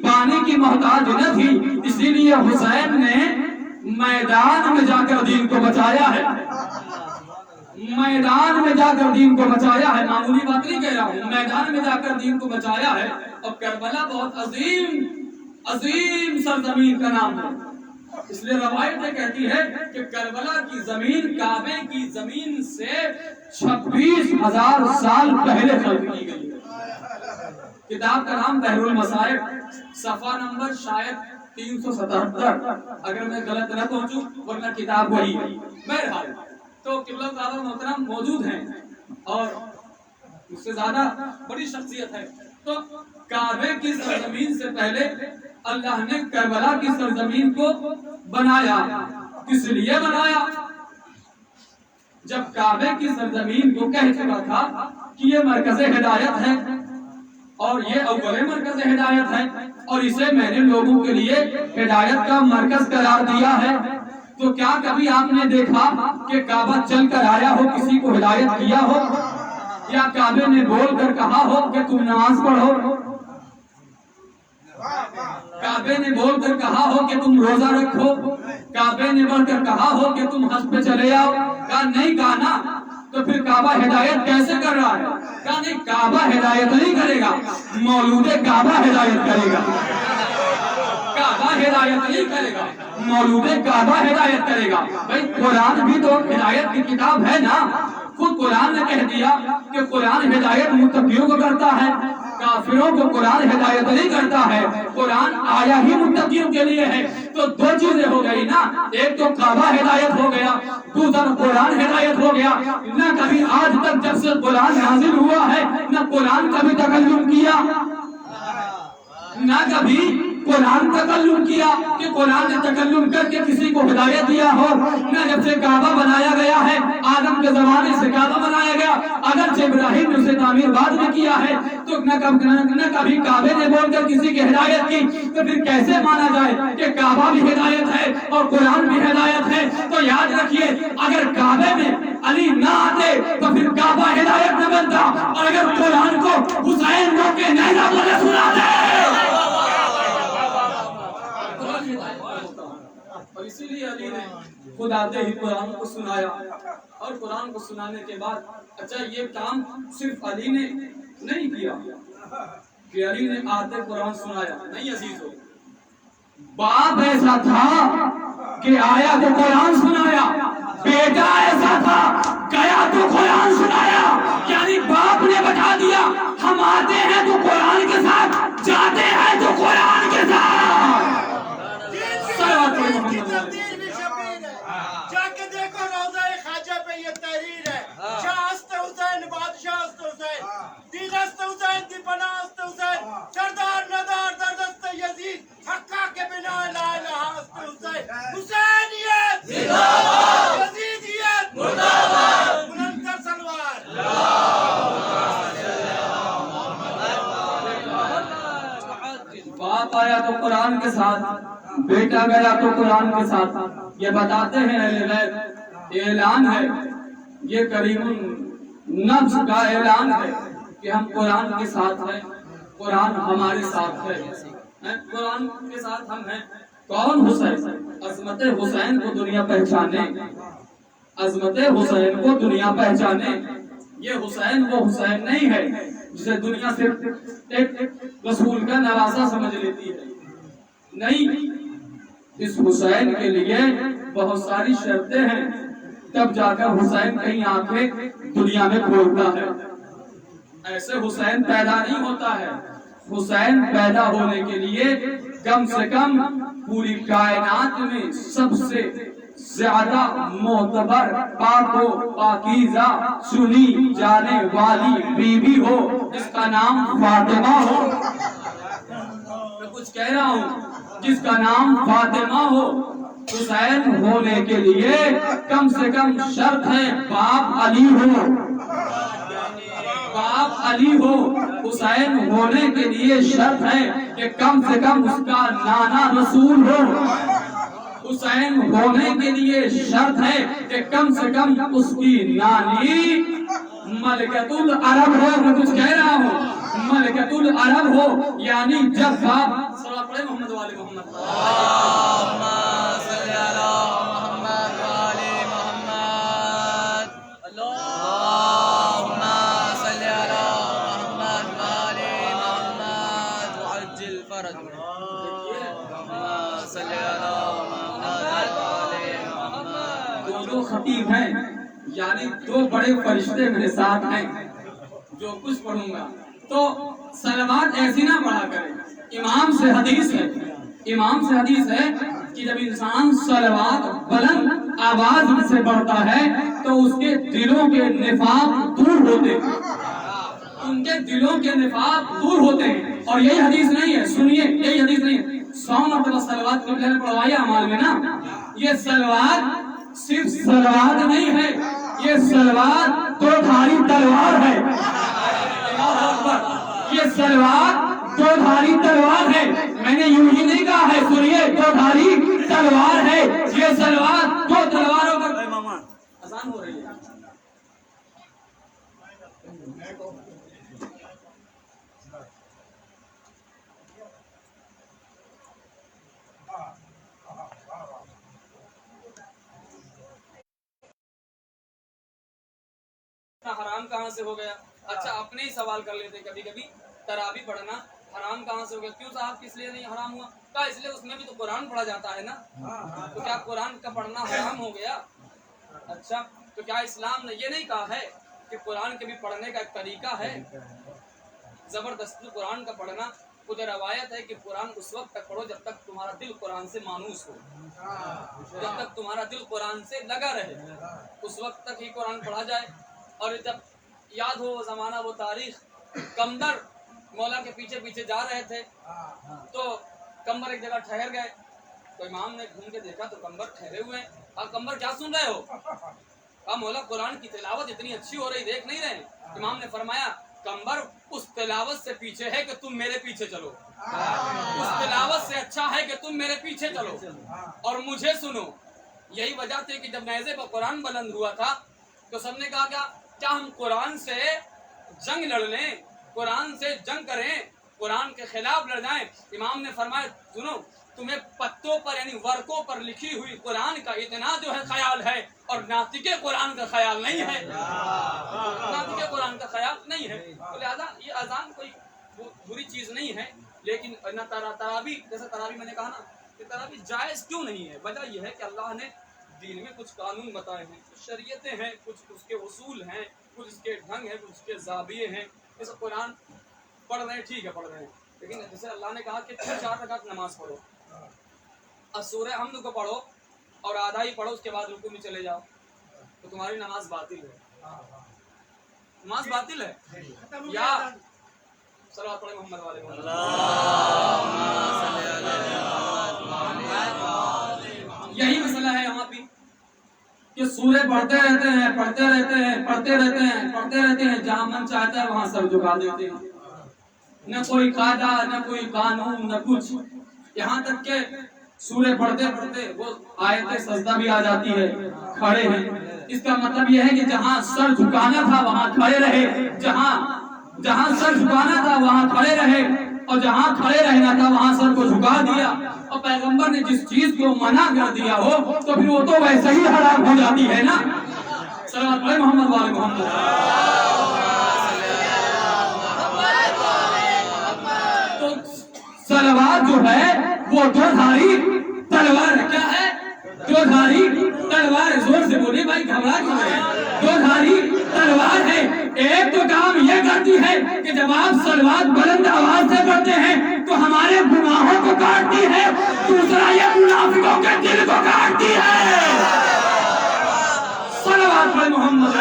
پانی کی محتاج نہ تھی، اسی لیے حسین نے میدان میں جا کر دین کو بچایا ہے، میدان میں جا کر دین کو بچایا ہے، معمولی بات نہیں کہہ رہا ہوں، میدان میں جا کر دین کو بچایا ہے۔ اور کربلا بہت عظیم سرزمین کا نام ہے، اس لیے روایتیں کہتی ہے کہ کربلا کی زمین کعبے کی زمین سے 26,000 سال پہلے خلق کی گئی ہے۔ کتاب کا نام بحر المصائب، صفحہ نمبر شاید 377، اگر میں غلط نہ پہنچوں، ورنہ کتاب وہی ہے۔ بہرحال تو قبلہ تعالیٰ محترم موجود ہیں اور اس سے زیادہ بڑی شخصیت ہے، تو کعبے کی سرزمین سے پہلے اللہ نے کربلا کی سرزمین کو بنایا، کس لیے بنایا؟ جب کعبے کی سرزمین کو کہہ چکا تھا کہ یہ مرکز ہدایت ہے اور یہ اول مرکز ہدایت ہے اور اسے میں نے لوگوں کے لیے ہدایت کا مرکز قرار دیا ہے، تو کیا کبھی آپ نے دیکھا کہ کعبہ چل کر آیا ہو، کسی کو ہدایت کیا ہو، یا کعبے نے بول کر کہا ہو کہ تم نماز پڑھو، کعبے نے بول کر کہا ہو کہ تم روزہ رکھو، کعبے نے بول کر کہا ہو کہ تم حج پہ چلے آؤ؟ کہا نہیں، کہا نا، تو پھر کعبہ ہدایت کیسے کر رہا ہے؟ کہا نہیں، کعبہ ہدایت نہیں کرے گا، مولود کعبہ ہدایت کرے گا، کعبہ ہدایت نہیں کرے گا، مولود کعبہ ہدایت کرے گا۔ بھائی قرآن بھی تو ہدایت کی کتاب ہے نا، خود قرآن نے کہہ دیا کہ قرآن ہدایت متقیوں کو کرتا ہے، کافروں کو قرآن ہدایت نہیں کرتا ہے، قرآن آیا ہی متقیوں کے لیے ہے۔ تو دو چیزیں ہو گئی نا، ایک تو کعبہ ہدایت ہو گیا، دوسرا قرآن ہدایت ہو گیا۔ نہ کبھی آج تک جب سے قرآن نازل ہوا ہے نہ قرآن کبھی تکلم کیا، نہ کبھی قرآن تکلم کیا کہ قرآن نے تکلم کر کے کسی کو ہدایت دیا ہو، نہ جب سے کعبہ بنایا گیا ہے، آدم کے زمانے سے کعبہ بنایا گیا، اگرچہ ابراہیم نے اسے تعمیر بعد میں کیا ہے، تو نہ کبھی کعبے نے بول کر کسی کی ہدایت کی، تو پھر کیسے مانا جائے کہ کعبہ بھی ہدایت ہے اور قرآن بھی ہدایت ہے؟ تو یاد رکھیے، اگر کعبے میں علی نہ آتے تو پھر کعبہ ہدایت نہ بنتا، اور اگر قرآن کو حسین رو کے نیزہ بولے سنا دے، اور اسی لیے علی نے خود آتے ہی قرآن کو سنایا، اور قرآن کو سنانے کے بعد اچھا یہ کام صرف علی نے نہیں کیا کہ علی نے آتے قرآن سنایا، نہیں عزیزو، باپ ایسا تھا کہ آیا تو قرآن سنایا، بیٹا ایسا تھا گیا تو قرآن سنایا، یعنی باپ نے بتا دیا ہم آتے ہیں تو قرآن کے ساتھ، جاتے ہیں تو قرآن کے ساتھ۔ تبدیل بھی شبیر ہے، جا کے دیکھو روضہ خواجہ پہ یہ تحریر ہے، شاہ ہست حسین بادشاہ ہست حسین، دیگ ہست حسین دی پناہ ہست حسین، سردار ندار دردست یزید، حقہ کے بنا لا الہ ہست حسین، حسینیت باپ آیا تو قرآن کے ساتھ، بیٹا گیا تو قرآن کے ساتھ. یہ بتاتے ہیں اہل بیت، اعلان ہے، یہ کریم النفس کا اعلان ہے کہ ہم قرآن کے ساتھ ہیں، قرآن ہمارے ساتھ ہے، قرآن کے ساتھ ہم ہیں. کون حسین؟ عظمت حسین کو دنیا پہچانے، عظمت حسین کو دنیا پہچانے. یہ حسین وہ حسین نہیں ہے جسے دنیا صرف ایک رسول کا نواسا سمجھ لیتی ہے. نہیں، اس حسین کے لیے بہت ساری شرطیں ہیں، تب جا کر حسین کہیں آنکھیں دنیا میں کھولتا ہے. ایسے حسین پیدا نہیں ہوتا ہے. حسین پیدا ہونے کے لیے کم سے کم پوری کائنات میں سب سے زیادہ معتبر، پاک و پاکیزہ، چنی جانے والی بیوی ہو جس کا نام فاطمہ ہو. میں کچھ کہہ رہا ہوں، جس کا نام فاطمہ ہو. حسین ہونے کے لیے کم سے کم شرط ہے باپ علی ہو، باپ علی ہو. حسین ہونے کے لیے شرط ہے کہ کم سے کم اس کا نانا رسول ہو. حسین ہونے کے لیے شرط ہے کہ کم سے کم اس کی نانی ملکۃ العرب ہو. میں کچھ کہہ رہا ہوں، ملکۃ العرب ہو، یعنی جب باپ صلوات پڑھے محمد والے محمد. دو خطیب ہیں، یعنی دو بڑے فرشتے میرے ساتھ ہیں. جو کچھ پڑھوں گا تو صلوات ایسی نہ پڑھا کرے. امام سے حدیث ہے، امام سے حدیث ہے کہ جب انسان صلوات بلند آواز سے پڑھتا ہے تو اس کے دلوں کے نفاق دور ہوتے ہیں، ان کے دلوں کے نفاق دور ہوتے ہیں. اور یہی حدیث نہیں ہے، سنیے، یہی حدیث نہیں ہے. 100 مرتبہ صلوات قبلہ نے پڑھوایا اعمال میں نا. یہ صلوات صرف صلوات نہیں ہے، یہ صلوات دو دھاری تلوار ہے. یہ صلوات دو دھاری تلوار ہے. میں نے یوں ہی نہیں کہا ہے، سنیے، دو دھاری تلوار ہے. یہ صلوات دو تلواروں پر آسان ہو رہی ہے. حرام کہاں سے ہو گیا؟ اچھا اپنے ہی سوال کر لیتے کبھی کبھی، تراویح پڑھنا حرام کہاں سے ہو گیا؟ کیوں صاحب کس لیے نہیں حرام ہوا؟ کہا اس لیے اس میں بھی تو قرآن پڑھا جاتا ہے نا. تو کیا قرآن کا پڑھنا حرام ہو گیا؟ اچھا تو کیا اسلام نے یہ نہیں کہا ہے کہ قرآن کے بھی پڑھنے کا ایک طریقہ ہے؟ زبردستی قرآن کا پڑھنا، خود روایت ہے کہ قرآن اس وقت تک پڑھو جب تک تمہارا دل قرآن سے مانوس ہو، جب تک تمہارا دل قرآن سے لگا رہے اس وقت تک ہی قرآن پڑھا جائے. اور جب یاد ہو وہ زمانہ، وہ تاریخ، کمبر مولا کے پیچھے پیچھے جا رہے تھے تو کمبر ایک جگہ ٹھہر گئے. تو امام نے گھوم کے دیکھا تو کمبر ٹھہرے ہوئے ہیں. آپ کمبر کیا سن رہے ہو؟ کہا مولا قرآن کی تلاوت اتنی اچھی ہو رہی، دیکھ نہیں رہے؟ امام نے فرمایا کمبر اس تلاوت سے پیچھے ہے کہ تم میرے پیچھے چلو، اس تلاوت سے اچھا ہے کہ تم میرے پیچھے چلو اور مجھے سنو. یہی وجہ تھی کہ جب نیزے پر قرآن بلند ہوا تھا تو سب نے کہا کیا ہم قرآن سے جنگ لڑ لیں، قرآن سے جنگ کریں، قرآن کے خلاف لڑ جائیں؟ امام نے فرمایا سنو، تمہیں پتوں پر یعنی ورقوں پر لکھی ہوئی قرآن کا اتنا جو ہے خیال ہے اور ناطق قرآن کا خیال نہیں ہے، ناطق قرآن کا خیال نہیں ہے. لہذا یہ اذان کوئی بری چیز نہیں ہے، لیکن تراویح، جیسے تراویح میں نے کہا نا کہ تراویح جائز کیوں نہیں ہے؟ وجہ یہ ہے کہ اللہ نے دین میں کچھ قانون بتائے ہیں، کچھ شریعتیں ہیں، کچھ اس کے اصول ہیں، کچھ اس کے ڈھنگ ہیں، کچھ اس کے ضابطے ہیں. جیسے قرآن پڑھ رہے ہیں، ٹھیک ہے پڑھ رہے ہیں، لیکن جیسے اللہ نے کہا کہ 4 رکعت نماز پڑھو، اور سورہ حمد کو پڑھو اور آدھا ہی پڑھو، اس کے بعد رکوع میں چلے جاؤ، تو تمہاری نماز باطل ہے. نماز باطل ہے. یا صلوات پڑھیں محمد والے محمد. یہی مسئلہ ہے یہاں بھی کہ سورے پڑھتے رہتے ہیں، پڑھتے رہتے ہیں، پڑھتے رہتے ہیں، پڑھتے رہتے ہیں، جہاں من چاہتا ہے وہاں سر جھکا دیتے ہیں. نہ کوئی قاعدہ، نہ کوئی قانون، نہ کچھ. یہاں تک کہ سورہ پڑھتے پڑھتے وہ آیت سجدہ بھی آ جاتی ہے. کھڑے ہیں، اس کا مطلب یہ ہے کہ جہاں سر جھکانا تھا وہاں کھڑے رہے، جہاں سر جھکانا تھا وہاں کھڑے رہے، اور جہاں کھڑے رہنا تھا وہاں سر کو جھکا دیا. اور پیغمبر نے جس چیز کو منع کر دیا ہو تو پھر وہ تو ویسے ہی حرام ہو جاتی ہے نا. صلوات علی محمد وعلی محمد. تو صلوات جو ہے وہ دو دھاری تلوار ہے. کیا ہے؟ دو دھاری تلوار. زور سے بولیے بھائی، گھبرا کیوں رہے ہیں؟ دو دھاری تلوار ہے. ایک تو کام یہ کرتی ہے کہ جب آپ صلوات بلند آواز سے کرتے ہیں تو ہمارے گناہوں کو کاٹتی ہے. دوسرا یہ منافقوں کے دل کو کاٹتی ہے. صلوات علی محمد.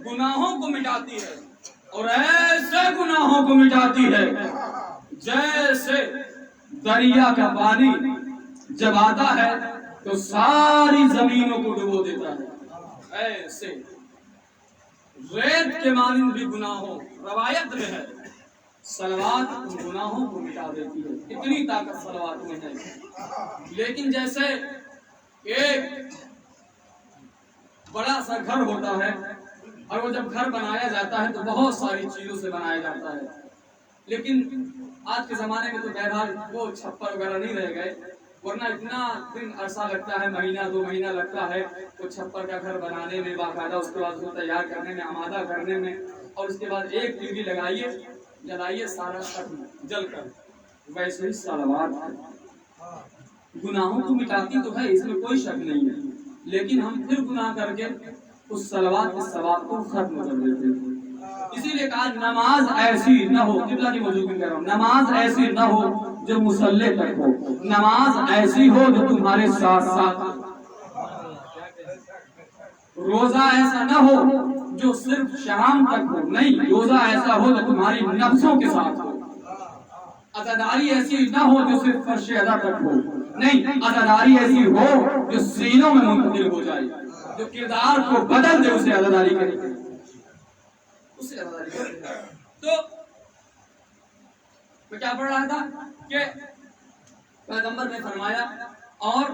گناہوں کو مٹاتی ہے، اور ایسے گناہوں کو مٹاتی ہے جیسے دریا کا پانی جب آتا ہے تو ساری زمینوں کو ڈبو دیتا ہے. ایسے ریت کے مانند بھی گناہوں، روایت میں ہے، صلوات ان گناہوں کو مٹا دیتی ہے. اتنی طاقت صلوات میں ہے. لیکن جیسے ایک بڑا سا گھر ہوتا ہے، اور وہ جب گھر بنایا جاتا ہے تو بہت ساری چیزوں سے بنایا جاتا ہے، لیکن آج کے زمانے میں تو بہرحال وہ چھپر وغیرہ نہیں رہ گئے، ورنہ اتنا دن عرصہ لگتا ہے، مہینہ 2 مہینہ لگتا ہے وہ چھپر کا گھر بنانے میں، باقاعدہ اس کے بعد اس کو تیار کرنے میں، آمادہ کرنے میں، اور اس کے بعد ایک ٹی وی لگائیے، جلائیے، سارا ختم جل کر. ویسے ہی صلوات گناہوں کو مٹاتی تو ہے، اس میں کوئی شک نہیں ہے، لیکن ہم پھر گناہ کر کے اس صلوات کے ثواب کو ختم کر دیتے ہیں. اسی لیے کہا نماز ایسی نہ ہو، قبلہ کی موضوع میں کہہ رہا ہوں، نماز ایسی نہ ہو جو مصلی تک ہو، نماز ایسی ہو جو تمہارے ساتھ ساتھ ہو. روزہ ایسا نہ ہو جو صرف شام تک ہو، نہیں، روزہ ایسا ہو جو تمہاری نفسوں کے ساتھ ہو. عزاداری ایسی نہ ہو جو صرف فرش ادا تک ہو، نہیں، عزاداری ایسی ہو جو سینوں میں منتقل ہو جائے، جو کردار کو بدل دے، اسے عزاداری کرے. تو میں کیا پڑھ رہا تھا کہ پیغمبر نے فرمایا، اور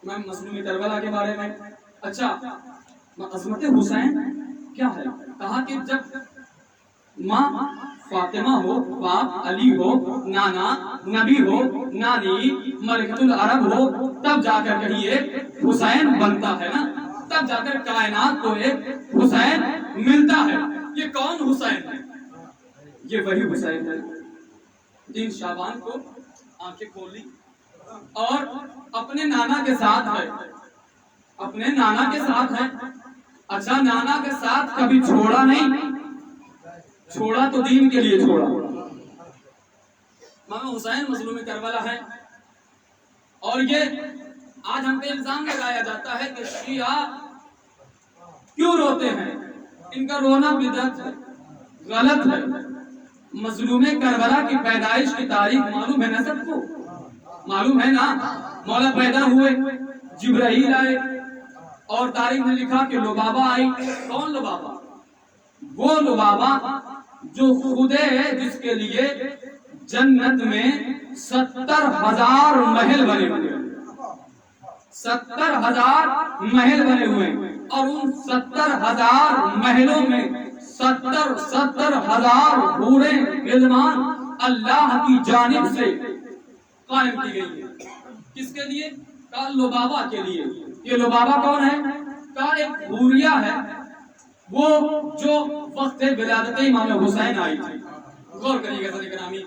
میں مظلوم کربلا کے بارے میں، اچھا عظمت حسین کیا ہے؟ کہا کہ جب ماں فاطمہ ہو، باپ علی ہو، نانا نبی ہو، نانی ملکۃ العرب ہو، تب جا کر کہیں ایک حسین بنتا ہے نا، تب جا کر کائنات کو ایک حسین ملتا ہے. یہ کون حسین ہے؟ یہ وہی حسین ہے 3 شعبان کو آنکھیں کھولی اور اپنے نانا کے ساتھ ہے، اپنے نانا کے ساتھ ہے. اچھا، نانا کے ساتھ کبھی چھوڑا نہیں، چھوڑا تو دین کے لیے چھوڑا. امام حسین مظلوم کربلا ہے، اور یہ آج ہم پہ الزام لگایا جاتا ہے کہ شیعہ کیوں روتے ہیں، ان کا رونا بدعت ہے، غلط ہے. مظلوم کربلا کی پیدائش کی تاریخ معلوم ہے نا سب کو؟ معلوم ہے نا؟ مولا پیدا ہوئے، جبرائیل آئے، اور تاریخ نے لکھا کہ لبابہ آئی. کون لبابہ؟ وہ لبابہ جو خودے ہے، جس کے لیے جنت میں 70,000 محل بنے ہوئے، 70,000 محل بنے ہوئے، اور ان 70,000 محلوں میں 70,000 حوریں غلمان اللہ کی جانب سے قائم کی گئی ہے. کس کے لیے؟ کہا لبابہ کے لیے. یہ لبابہ کون ہے؟ کہا ایک حوریہ ہے، وہ جو وقت ولادت امام حسین آئی تھی. غور کریے گا گرامی،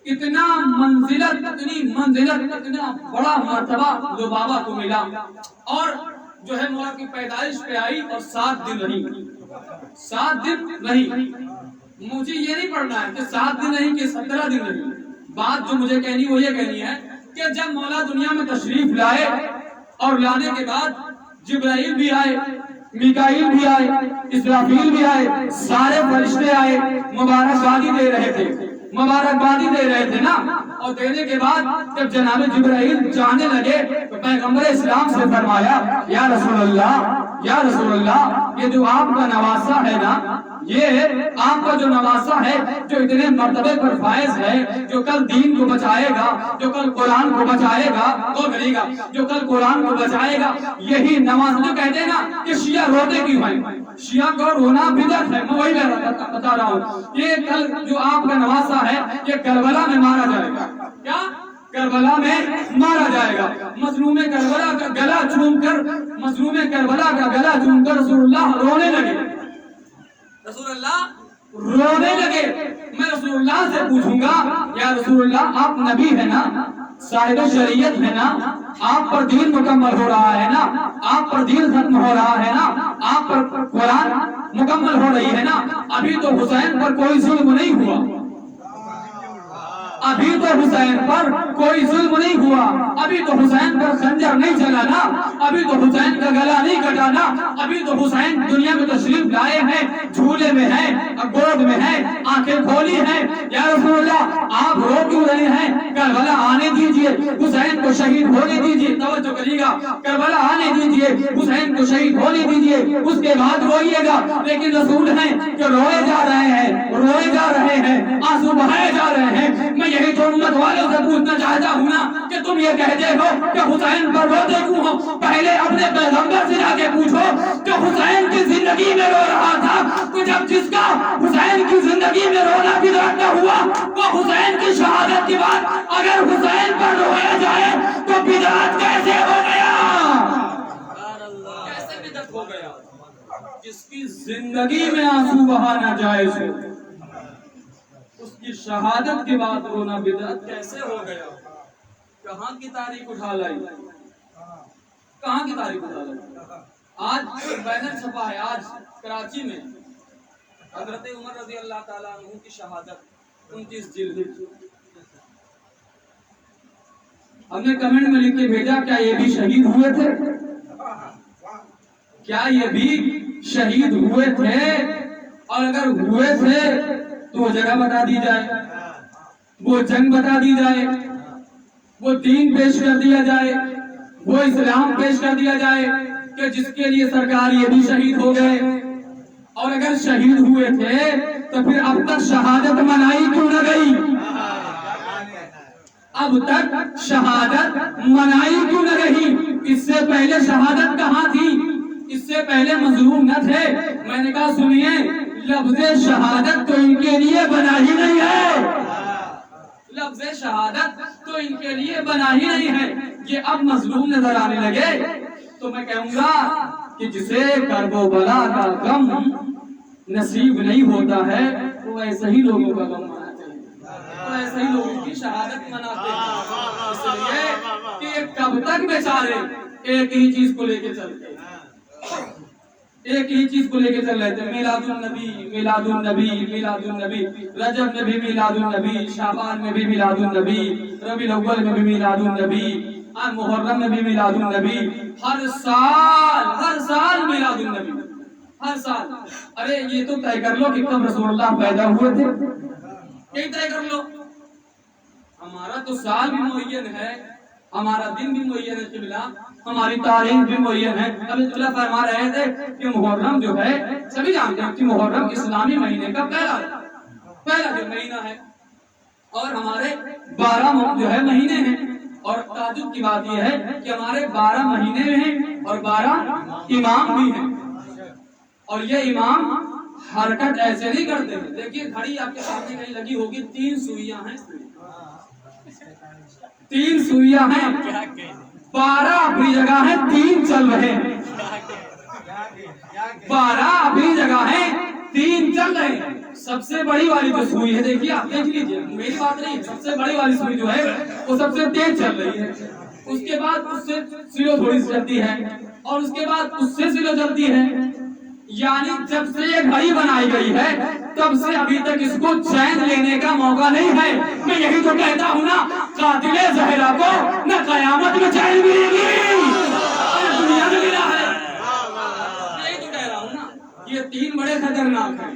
اتنا منزلت، اتنی منزلت، اتنا بڑا مرتبہ لبابہ کو ملا، اور جو ہے مولا کی پیدائش پہ آئی اور 7 دن رہی. 7 دن رہی. مجھے یہ نہیں پڑھنا ہے کہ 7 دن رہی کہ 17 دن رہی. بات جو مجھے کہنی وہ یہ کہنی ہے کہ جب مولا دنیا میں تشریف لائے، اور لانے کے بعد جبرائیل بھی آئے، میکائیل بھی آئے، اسرافیل بھی آئے، سارے فرشتے آئے، مبارکبادی دے رہے تھے. مبارکبادی دے رہے تھے نا، اور دینے کے بعد جب جناب جبرائیل جانے لگے تو پیغمبر اسلام سے فرمایا یا رسول اللہ یہ جو آپ کا نواسا ہے نا، یہ آپ کا جو نواسا ہے جو اتنے مرتبے پر فائز ہے، جو کل دین کو بچائے گا، جو کل قرآن کو بچائے گا، وہ کرے گا جو کل قرآن کو بچائے گا، یہی نواز جو کہتے ہیں نا کہ شیعہ روتے کیوں ہیں، شیعہ کو رونا بدعت ہے، میں وہی بتا رہا ہوں، یہ کل جو آپ کا نواسا ہے یہ کربلا میں مارا جائے گا، کیا کربلا میں مارا جائے گا، مظلوم کربلا کا گلا چوم کر رسول اللہ رونے لگے، رسول اللہ رونے لگے۔ میں رسول اللہ سے پوچھوں گا یا رسول اللہ آپ نبی ہے نا، صاحب شریعت ہے نا، آپ پر دین مکمل ہو رہا ہے نا، آپ پر دین ختم ہو رہا ہے نا، آپ پر قرآن مکمل ہو رہی ہے نا، ابھی تو حسین پر کوئی ظلم نہیں ہوا، ابھی تو حسین پر کوئی ظلم نہیں ہوا، ابھی تو حسین پر خنجر نہیں چلا نا، ابھی تو حسین کا گلا نہیں کٹا نا، ابھی تو حسین دنیا میں تشریف لائے ہیں، جھولے میں ہے، گود میں ہے، آنکھیں کھولی ہیں، یا رسول اللہ آپ رو کیوں رہے ہیں، کربلا آنے دیجئے، حسین کو شہید ہونے دیجئے، توجہ کریے گا، کربلا آنے دیجئے، حسین کو شہید ہونے دیجئے، اس کے بعد روئیے گا، لیکن رسول ہیں کہ روئے جا رہے ہیں، آنسو بہائے جا رہے ہیں۔ میں یہی تو امت والوں سے پوچھنا چاہتا ہوں نا کہ تم یہ کہتے ہو کہ حسین پر روتے کیوں ہو، پہلے اپنے پیغمبر سے جا کے پوچھو کہ حسین کی زندگی میں رو رہا تھا، تو جب جس کا حسین کی زندگی میں رونا بدعت نہ ہوا، وہ حسین کی شہادت کے بعد اگر حسین پر رویا جائے تو بدعت کیسے ہو گیا، کیسے بدعت ہو گیا؟ جس کی زندگی میں آنسو بہانا جائز ہو، اس کی شہادت کے بعد رونا بدعت کیسے ہو گیا؟ کہاں کی تاریخ اٹھا لائی، کہاں کی تاریخ اٹھا لائی؟ آج ایک بینر چھپا ہے، آج کراچی میں حضرت عمر رضی اللہ تعالیٰ عنہ کی شہادت 29 جلد۔ ہم نے کمنٹ میں لکھ کے بھیجا کیا یہ بھی شہید ہوئے تھے، کیا یہ بھی شہید ہوئے تھے، اور اگر ہوئے تھے تو وہ جگہ بتا دی جائے، وہ جنگ بتا دی جائے، وہ دین پیش کر دیا جائے، وہ اسلام پیش کر دیا جائے کہ جس کے لیے سرکار یہ بھی شہید ہو گئے، اور اگر شہید ہوئے تھے تو پھر اب تک شہادت منائی کیوں نہ گئی، اب تک شہادت منائی کیوں نہ رہی؟ اس سے پہلے شہادت کہاں تھی، اس سے پہلے مظلوم نہ تھے؟ میں نے کہا سنیے، لفظ شہادت تو ان کے لیے بنا ہی نہیں ہے، لفظ شہادت تو ان کے لیے بنا ہی نہیں ہے، یہ اب مظلوم نظر آنے لگے تو میں کہوں گا کہ جسے کرب و بلا کا غم نصیب نہیں ہوتا ہے وہ ایسے ہی لوگوں کا غم مناتے ہیں، وہ ایسے ہی لوگوں کی شہادت مناتے ہیں، اس لیے کہ کب تک بیچارے ایک ہی چیز کو لے کے چلتے ہیں، ایک ہی چیز کو لے کے چل رہے تھے، میلاد النبی میلاد النبی میلاد النبی، رجب میں بھی میلاد النبی، شعبان میں بھی میلاد النبی، ربیع الاول میں بھی میلاد النبی، محرم میں بھی میلاد النبی، ہر سال میلاد النبی، ہر سال۔ ارے یہ تو طے کر لو کہ کب رسول اللہ پیدا ہوئے تھے، یہ طے کر لو، ہمارا تو سال بھی معین ہے، ہمارا دن بھی معین ہے قبلہ، ہماری تاریخ بھی معین ہے۔ ابھی اللہ فرما رہے تھے کہ محرم جو ہے سبھی جانتے ہیں کہ محرم اسلامی مہینے کا پہلا جو مہینہ ہے، اور ہمارے 12 جو ہے مہینے ہیں، اور تعجب کی بات یہ ہے کہ ہمارے 12 مہینے ہیں اور 12 امام بھی ہیں، اور یہ امام حرکت ایسے نہیں کرتے ہیں۔ دیکھیے گھڑی آپ کے سامنے کہیں لگی ہوگی، 3 سوئیاں ہیں، 3 سوئیاں ہیں، 12 اپنی جگہ ہیں، 3 چل رہے ہیں، 12 اپنی جگہ ہیں، 3 چل رہے ہیں۔ سب سے بڑی والی جو سوئی ہے، دیکھیے آپ دیکھ لیجئے، میری بات نہیں، سب سے بڑی والی سوئی جو ہے وہ سب سے تیز چل رہی ہے، اس کے بعد اس سے سلو تھوڑی سی چلتی ہے، اور اس کے بعد اس سے سلو چلتی ہے، یعنی جب سے یہ گھڑی بنائی گئی ہے تب سے ابھی تک اس کو چین لینے کا موقع نہیں ہے۔ میں یہی تو کہتا ہوں نا، قاتل زہرا کو نہ قیامت میں چین ملے گی، دنیا میں ملا ہے، یہی تو کہہ رہا ہوں نا، یہ 3 بڑے خطرناک ہیں۔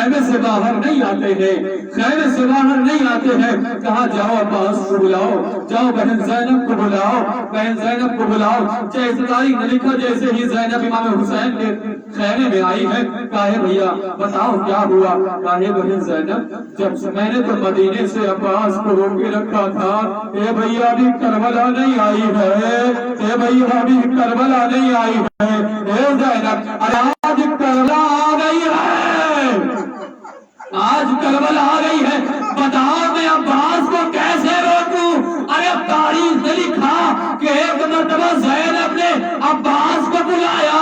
خیمے سے باہر نہیں آتے ہیں، خیمے سے باہر نہیں آتے ہیں۔ کہا جاؤ عباس کو بلاؤ، جاؤ بہن زینب کو بلاؤ، بہن زینب کو بلاؤ۔ جیسے تاریخ نے لکھا جیسے ہی زینب امام حسین کے خیمے میں آئی ہے، کہا بھیا بتاؤ کیا ہوا؟ کہا بہن زینب جب میں نے تو مدینے سے عباس کو روک کے رکھا تھا، اے بھیا ابھی کربلا نہیں آئی ہے، اے بھیا ابھی کربلا نہیں آئی ہے، اے زینب آج کربلا آ گئی ہے، آج کربلا آ گئی ہے، بتاؤ میں عباس کو کیسے روکوں؟ ارے اب تاریخ نے لکھا کہ ایک مرتبہ زینب نے عباس کو بلایا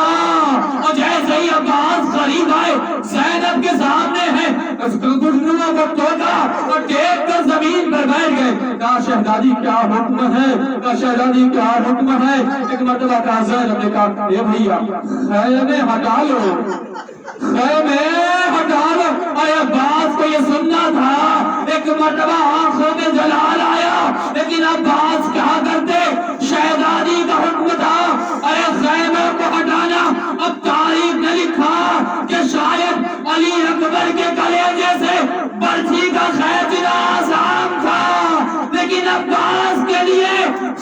اور جیسے ہی عباس قریب آئے زینب کے سامنے ہے، گھٹنوں کو توڑا اور ٹیک کر زمین پر بیٹھ گئے۔ کہا شہزادی کیا حکم ہے؟ کہا شہزادی کیا حکم ہے؟ ایک مرتبہ کہا زینب نے کہا اے بھیا خیمے ہٹا لو، خیمے ہٹا لو۔ اور عباس کو یہ سننا تھا، ایک مرتبہ آنکھوں میں جلال آیا، لیکن عباس کیا کرتے؟ شہزادی کا حکم تھا ارے خیمے کو ہٹانا۔ اب تاریخ نے لکھا کہ شاید علی اکبر کے کلیجے سے برچھی کا کھینچنا آسان تھا، لیکن عباس کے لیے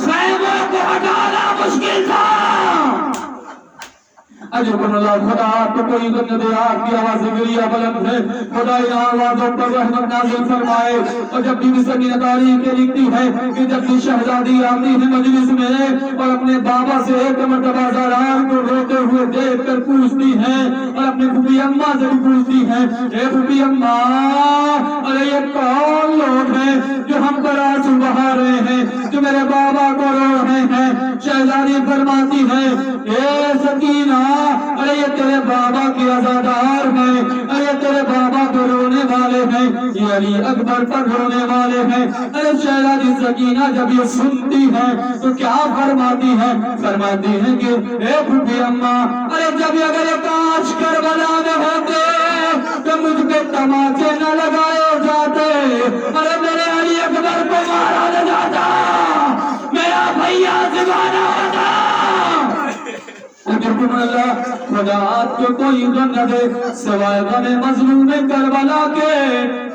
خیموں کو ہٹانا مشکل تھا۔ اجرکم اللہ، خدا آپ کو کوئی عزت نہ دے، آپ کی آواز گریہ بلند ہے، خدا ان آوازوں پر رحمت نازل فرمائے۔ اور جب بھی سکینہ تاریخ لکھتی ہے کہ جب بھی شہزادی آتی ہے مجلس میں اور اپنے بابا سے ایک مرتبہ زاران کو روتے ہوئے دیکھ کر پوچھتی ہے اور اپنے پھوپھی اماں سے بھی پوچھتی ہے اے پھوپھی اماں ارے یہ کون لوگ ہیں جو ہم پر آنسو بہا رہے ہیں، جو میرے بابا کو رو رہے ہیں؟ شہزادی فرماتی ہے اے سکینہ ارے یہ تیرے بابا کے عزادار ہیں، ارے تیرے بابا کو رونے والے ہیں، یہ علی اکبر پر رونے والے ہیں۔ ارے شہزادی سکینہ جب یہ سنتی ہے تو کیا فرماتی ہے؟ فرماتی ہے کہ اے پھوپھی اماں ارے جب اگر یہ کاش کربلا میں ہوتے تو مجھ پہ تماچے نہ لگائے جاتے، ارے میرے علی اکبر کو مارا نہ جاتا، میرا بھیا زبانہ ہوتا۔ اللہ خدا آپ کو کوئی غم نہ دے سوائے غم مظلوم کربلا کے۔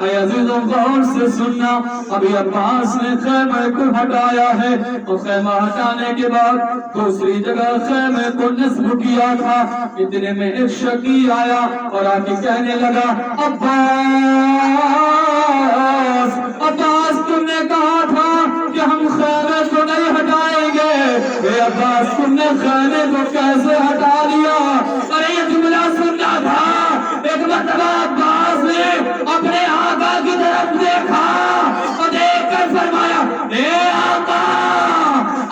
اے عزیزوں غور سے سننا، ابھی عباس نے خیمے کو ہٹایا ہے اور خیمہ ہٹانے کے بعد دوسری جگہ خیمے کو نصب کیا تھا۔ اتنے میں ایک شکی آیا اور آ کے کہنے لگا عباس عباس تم نے کہا تھا کہ ہم خیمے کو نہیں ہٹائیں گے، اے عباس تم نے خیمے کو کیسے ہٹا لیا؟ ارے یہ جملہ سننا تھا۔ ایک مرتبہ عباس نے اپنے آقا کی طرف دیکھا اور دیکھ کر فرمایا اے آقا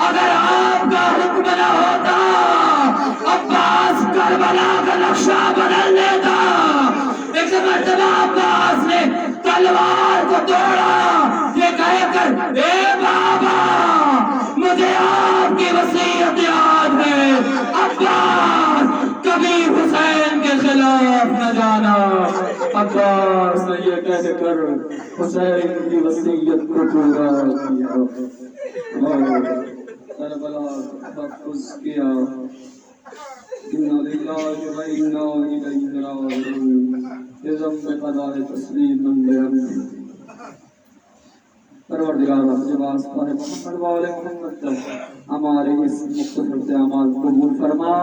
اگر آپ کا حکم نہ ہوتا عباس کربلا کا نقشہ بدل دیتا۔ ایک مرتبہ عباس نے تلوار کو توڑا یہ کہہ کر اے بابا مجھے آپ کی وصیت یاد ہے، عباس کبھی حسین کے خلاف نہ جانا۔ عباس نے یہ کہہ کر حسین کی وصیت کو پورا کیا، کربلا محفوظ کیا۔ اِنَّا لِلَّهِ وَإِنَّا إِلَيْهِ رَاجِعُونَ۔ ذنب قضاء تسلیم بِأَمْرِهِ۔ پروردگار کے واسطہ ہے محمد والے محمد کا ہمارے اس مختصر سے اعمال قبول فرما۔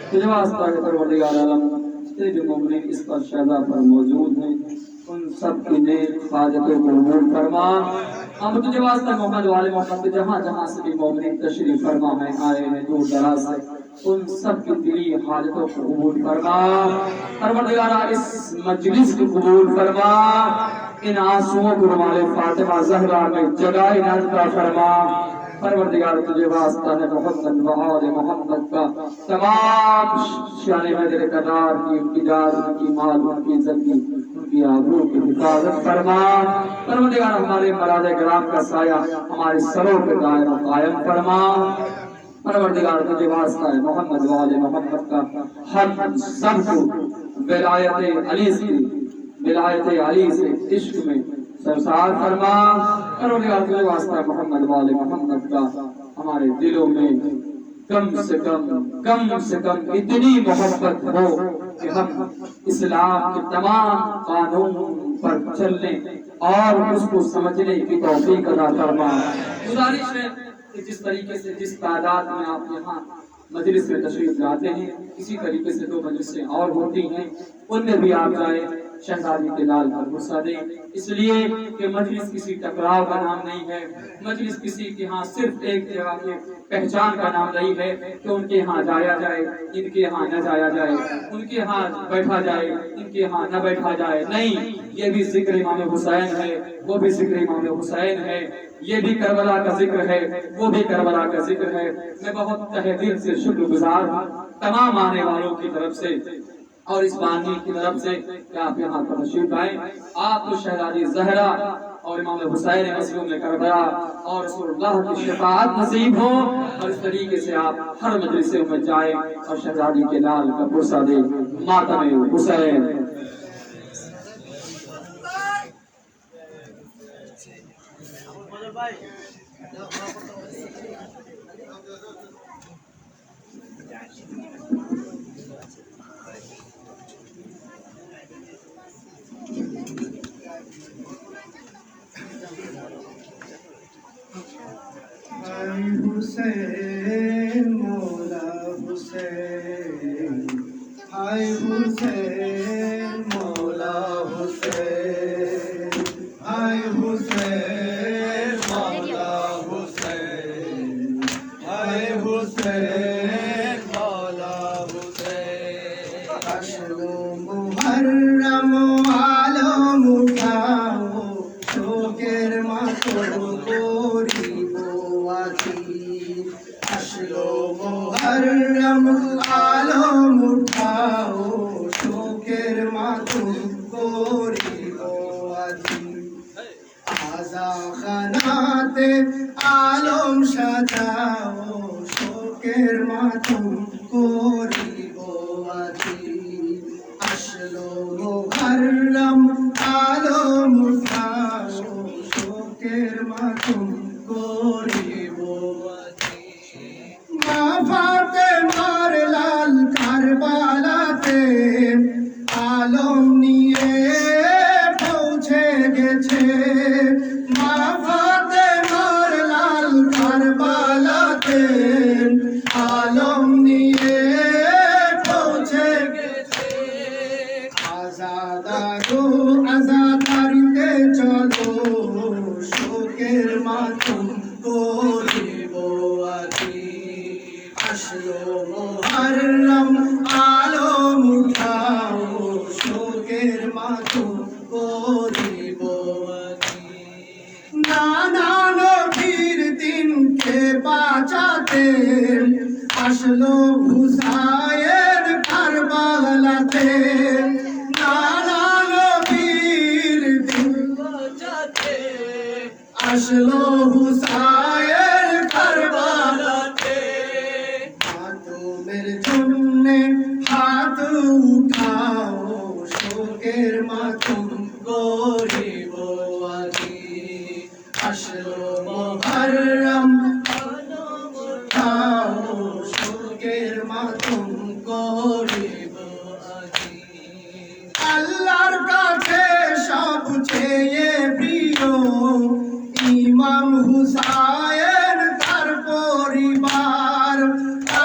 تجھے واسطہ ہے پروردگار عالم جتنے بھی مومنین اس پر شہدا پر موجود ہیں ان سب کی نیک حاجتوں کو قبول فرما۔ ہم تجھے واسطہ محمد والے محمد کے جہاں جہاں سے بھی مومنین تشریف فرما ہیں آئے ہیں دور دراز سے ان سب کی دلی حاجتوں کو قبول فرما۔ پروردگار اس مجلس کو قبول فرما، ان آنسوؤں کو رومال فاطمہ زہرا میں جگائے نازلہ فرما۔ پروردگار تجھے واسطہ ہے محمد وآل محمد کا تمام شان حیدر کردار کی، ان کی جان، ان کی مال، ان کی عزت کی، ان کی آبرو کی حفاظت فرما۔ پروردگار ہمارے مراد کرام کا سایہ ہمارے سروں پہ دائم و قائم فرما۔ پروردگار تجھے واسطہ ہے محمد وآل محمد کا ہم سب کو ولایت علی سے، ولایت علی سے عشق میں سرسار فرما۔ پروردگار تجھے واسطہ محمد وآل محمد کا ہمارے دلوں میں کم سے کم اتنی محبت ہو کہ ہم اسلام کے تمام قانون پر چلنے اور اس کو سمجھنے کی توفیق عطا فرما۔ گزارش ہے کہ جس طریقے سے جس تعداد میں آپ یہاں مجلس میں تشریف لاتے ہیں، اسی طریقے سے 2 مجلسیں اور ہوتی ہیں، ان میں بھی آپ جائیں، شہزادی کے لال پر غصہ دیں، اس لیے کہ مجلس کسی ٹکراؤ کا نام نہیں ہے، مجلس کسی کے ہاں صرف ایک جگہ کے پہچان کا نام نہیں ہے کہ ان کے ہاں جایا جائے، ان کے ہاں نہ جایا جائے، ان کے ہاں بیٹھا جائے، ان کے ہاں نہ بیٹھا جائے، نہیں، یہ بھی ذکر امام حسین ہے، وہ بھی ذکر امام حسین ہے، یہ بھی کربلا کا ذکر ہے، وہ بھی کربلا کا ذکر ہے۔ میں بہت تہہ دل سے شکر گزار ہوں تمام آنے والوں کی طرف سے اور اس بانی کی طرف سے کہ آپ یہاں پر تشریف آئیں، آپ کو شہزادی زہرا اور امام حسین مظلوم کربلا اور رسول اللہ کی شفاعت نصیب ہو، اور اس طریقے سے آپ ہر مجلس میں جائیں اور شہزادی کے لال کا پرسہ دیں۔ ماتم حسین۔ حسین مولا حسین، ہائے حسین مولا حسین، ہائے حسین مولا حسین، ہائے حسین مولا حسین۔ حشر و محرم عالم اٹھاؤ، شوکر ماتو گوری حشر و محرم عالم اٹھاؤ، شوکر ماتم گوری بواتی، آزا خانات عالم شجاؤ، شوکر ماتم گوری بواتی، حشر و محرم عالم اٹھاؤ، شوکر ماتم گوری بواتی، মাফাতে মার লাল কারবালাতে আলম নিয়ে পৌঁছে গেছে, মাফাতে মার লাল কারবালাতে আলম নিয়ে পৌঁছে গেছে, আজাদারো আজাদারিতে চলো, শোকের মাতম করিব আজি, حشر و محرم عالم اٹھاؤ، شوکر ماتم করিব আজি। নানা নবীর দিনকে বাঁচাতে আসলো হুসাইন কারবালাতে, নানা নবীর দিন বাঁচাতে আসলো হুসাইন কারবালাতে, মাতমের জন্যে হাত উঠাও, শোকের মাতম গরিব আজি, হাশর মুহররম উঠাও, শোকের মাতম গরিব আজি। আল্লাহর কাছে সবচেয়ে প্রিয় ইমাম হুসাইন তার পরিবার,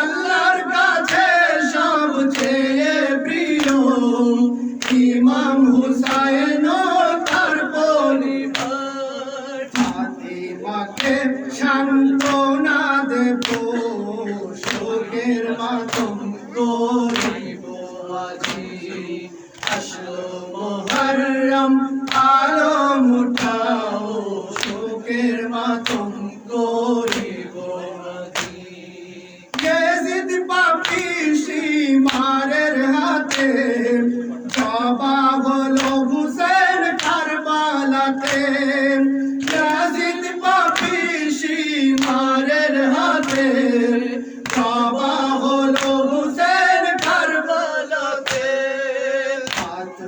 আল্লাহর কাছে সবচেয়ে প্রিয় ইমাম হুসাইন তার পরিবার, ফাতিমাকে সান্ত্বনা দেব, শোকের মাতম গরিব আজি, হাশর মুহররম আলম উঠাও, শোকের মাতম গরিব আজি। ইয়াজিদ পাপী সীমারের হাতে জবা হলো হুসেন কারবালাতে, ইয়াজিদ পাপী সীমারের হাতে জবা হলো হুসেন কারবালাতে, হাত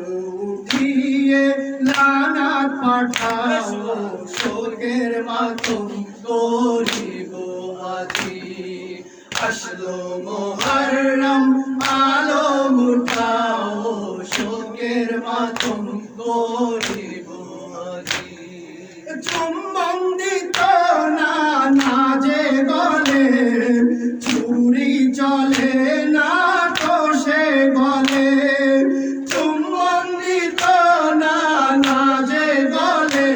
উঠিয়ে লানাত পাঠাও, শোকের মাতম গরিব আজি, হাশর মুহররম আলম উঠাও, মাতম করিব আজি। চুম্বন দিত না না যে গলে, চুরি চলে না তো সে গলে। চুম্বন দিত না না যে গলে,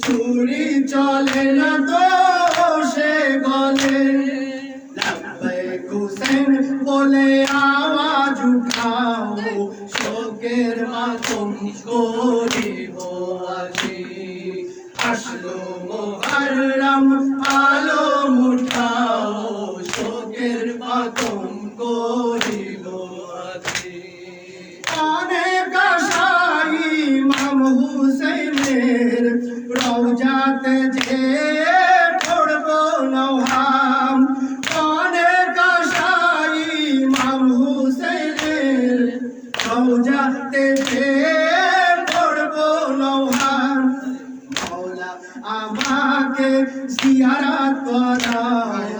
চুরি চলে না তো সে গলে। লব্বৈক হুসেন বলে আওয়াজ উঠাও, শোকের মাতম করিব আজি। আসলো মুহররম আলো মুঠাও, শোকের মাতম করিব আজি। অনেক আশাই ইমাম হুসেনের রওজাতে যে পড়ব নওহাম। অনেক আশাই ইমাম হুসেনের রওজাতে যে পড়ব নওহাম। মওলা আমাকে জিয়ারত করাও,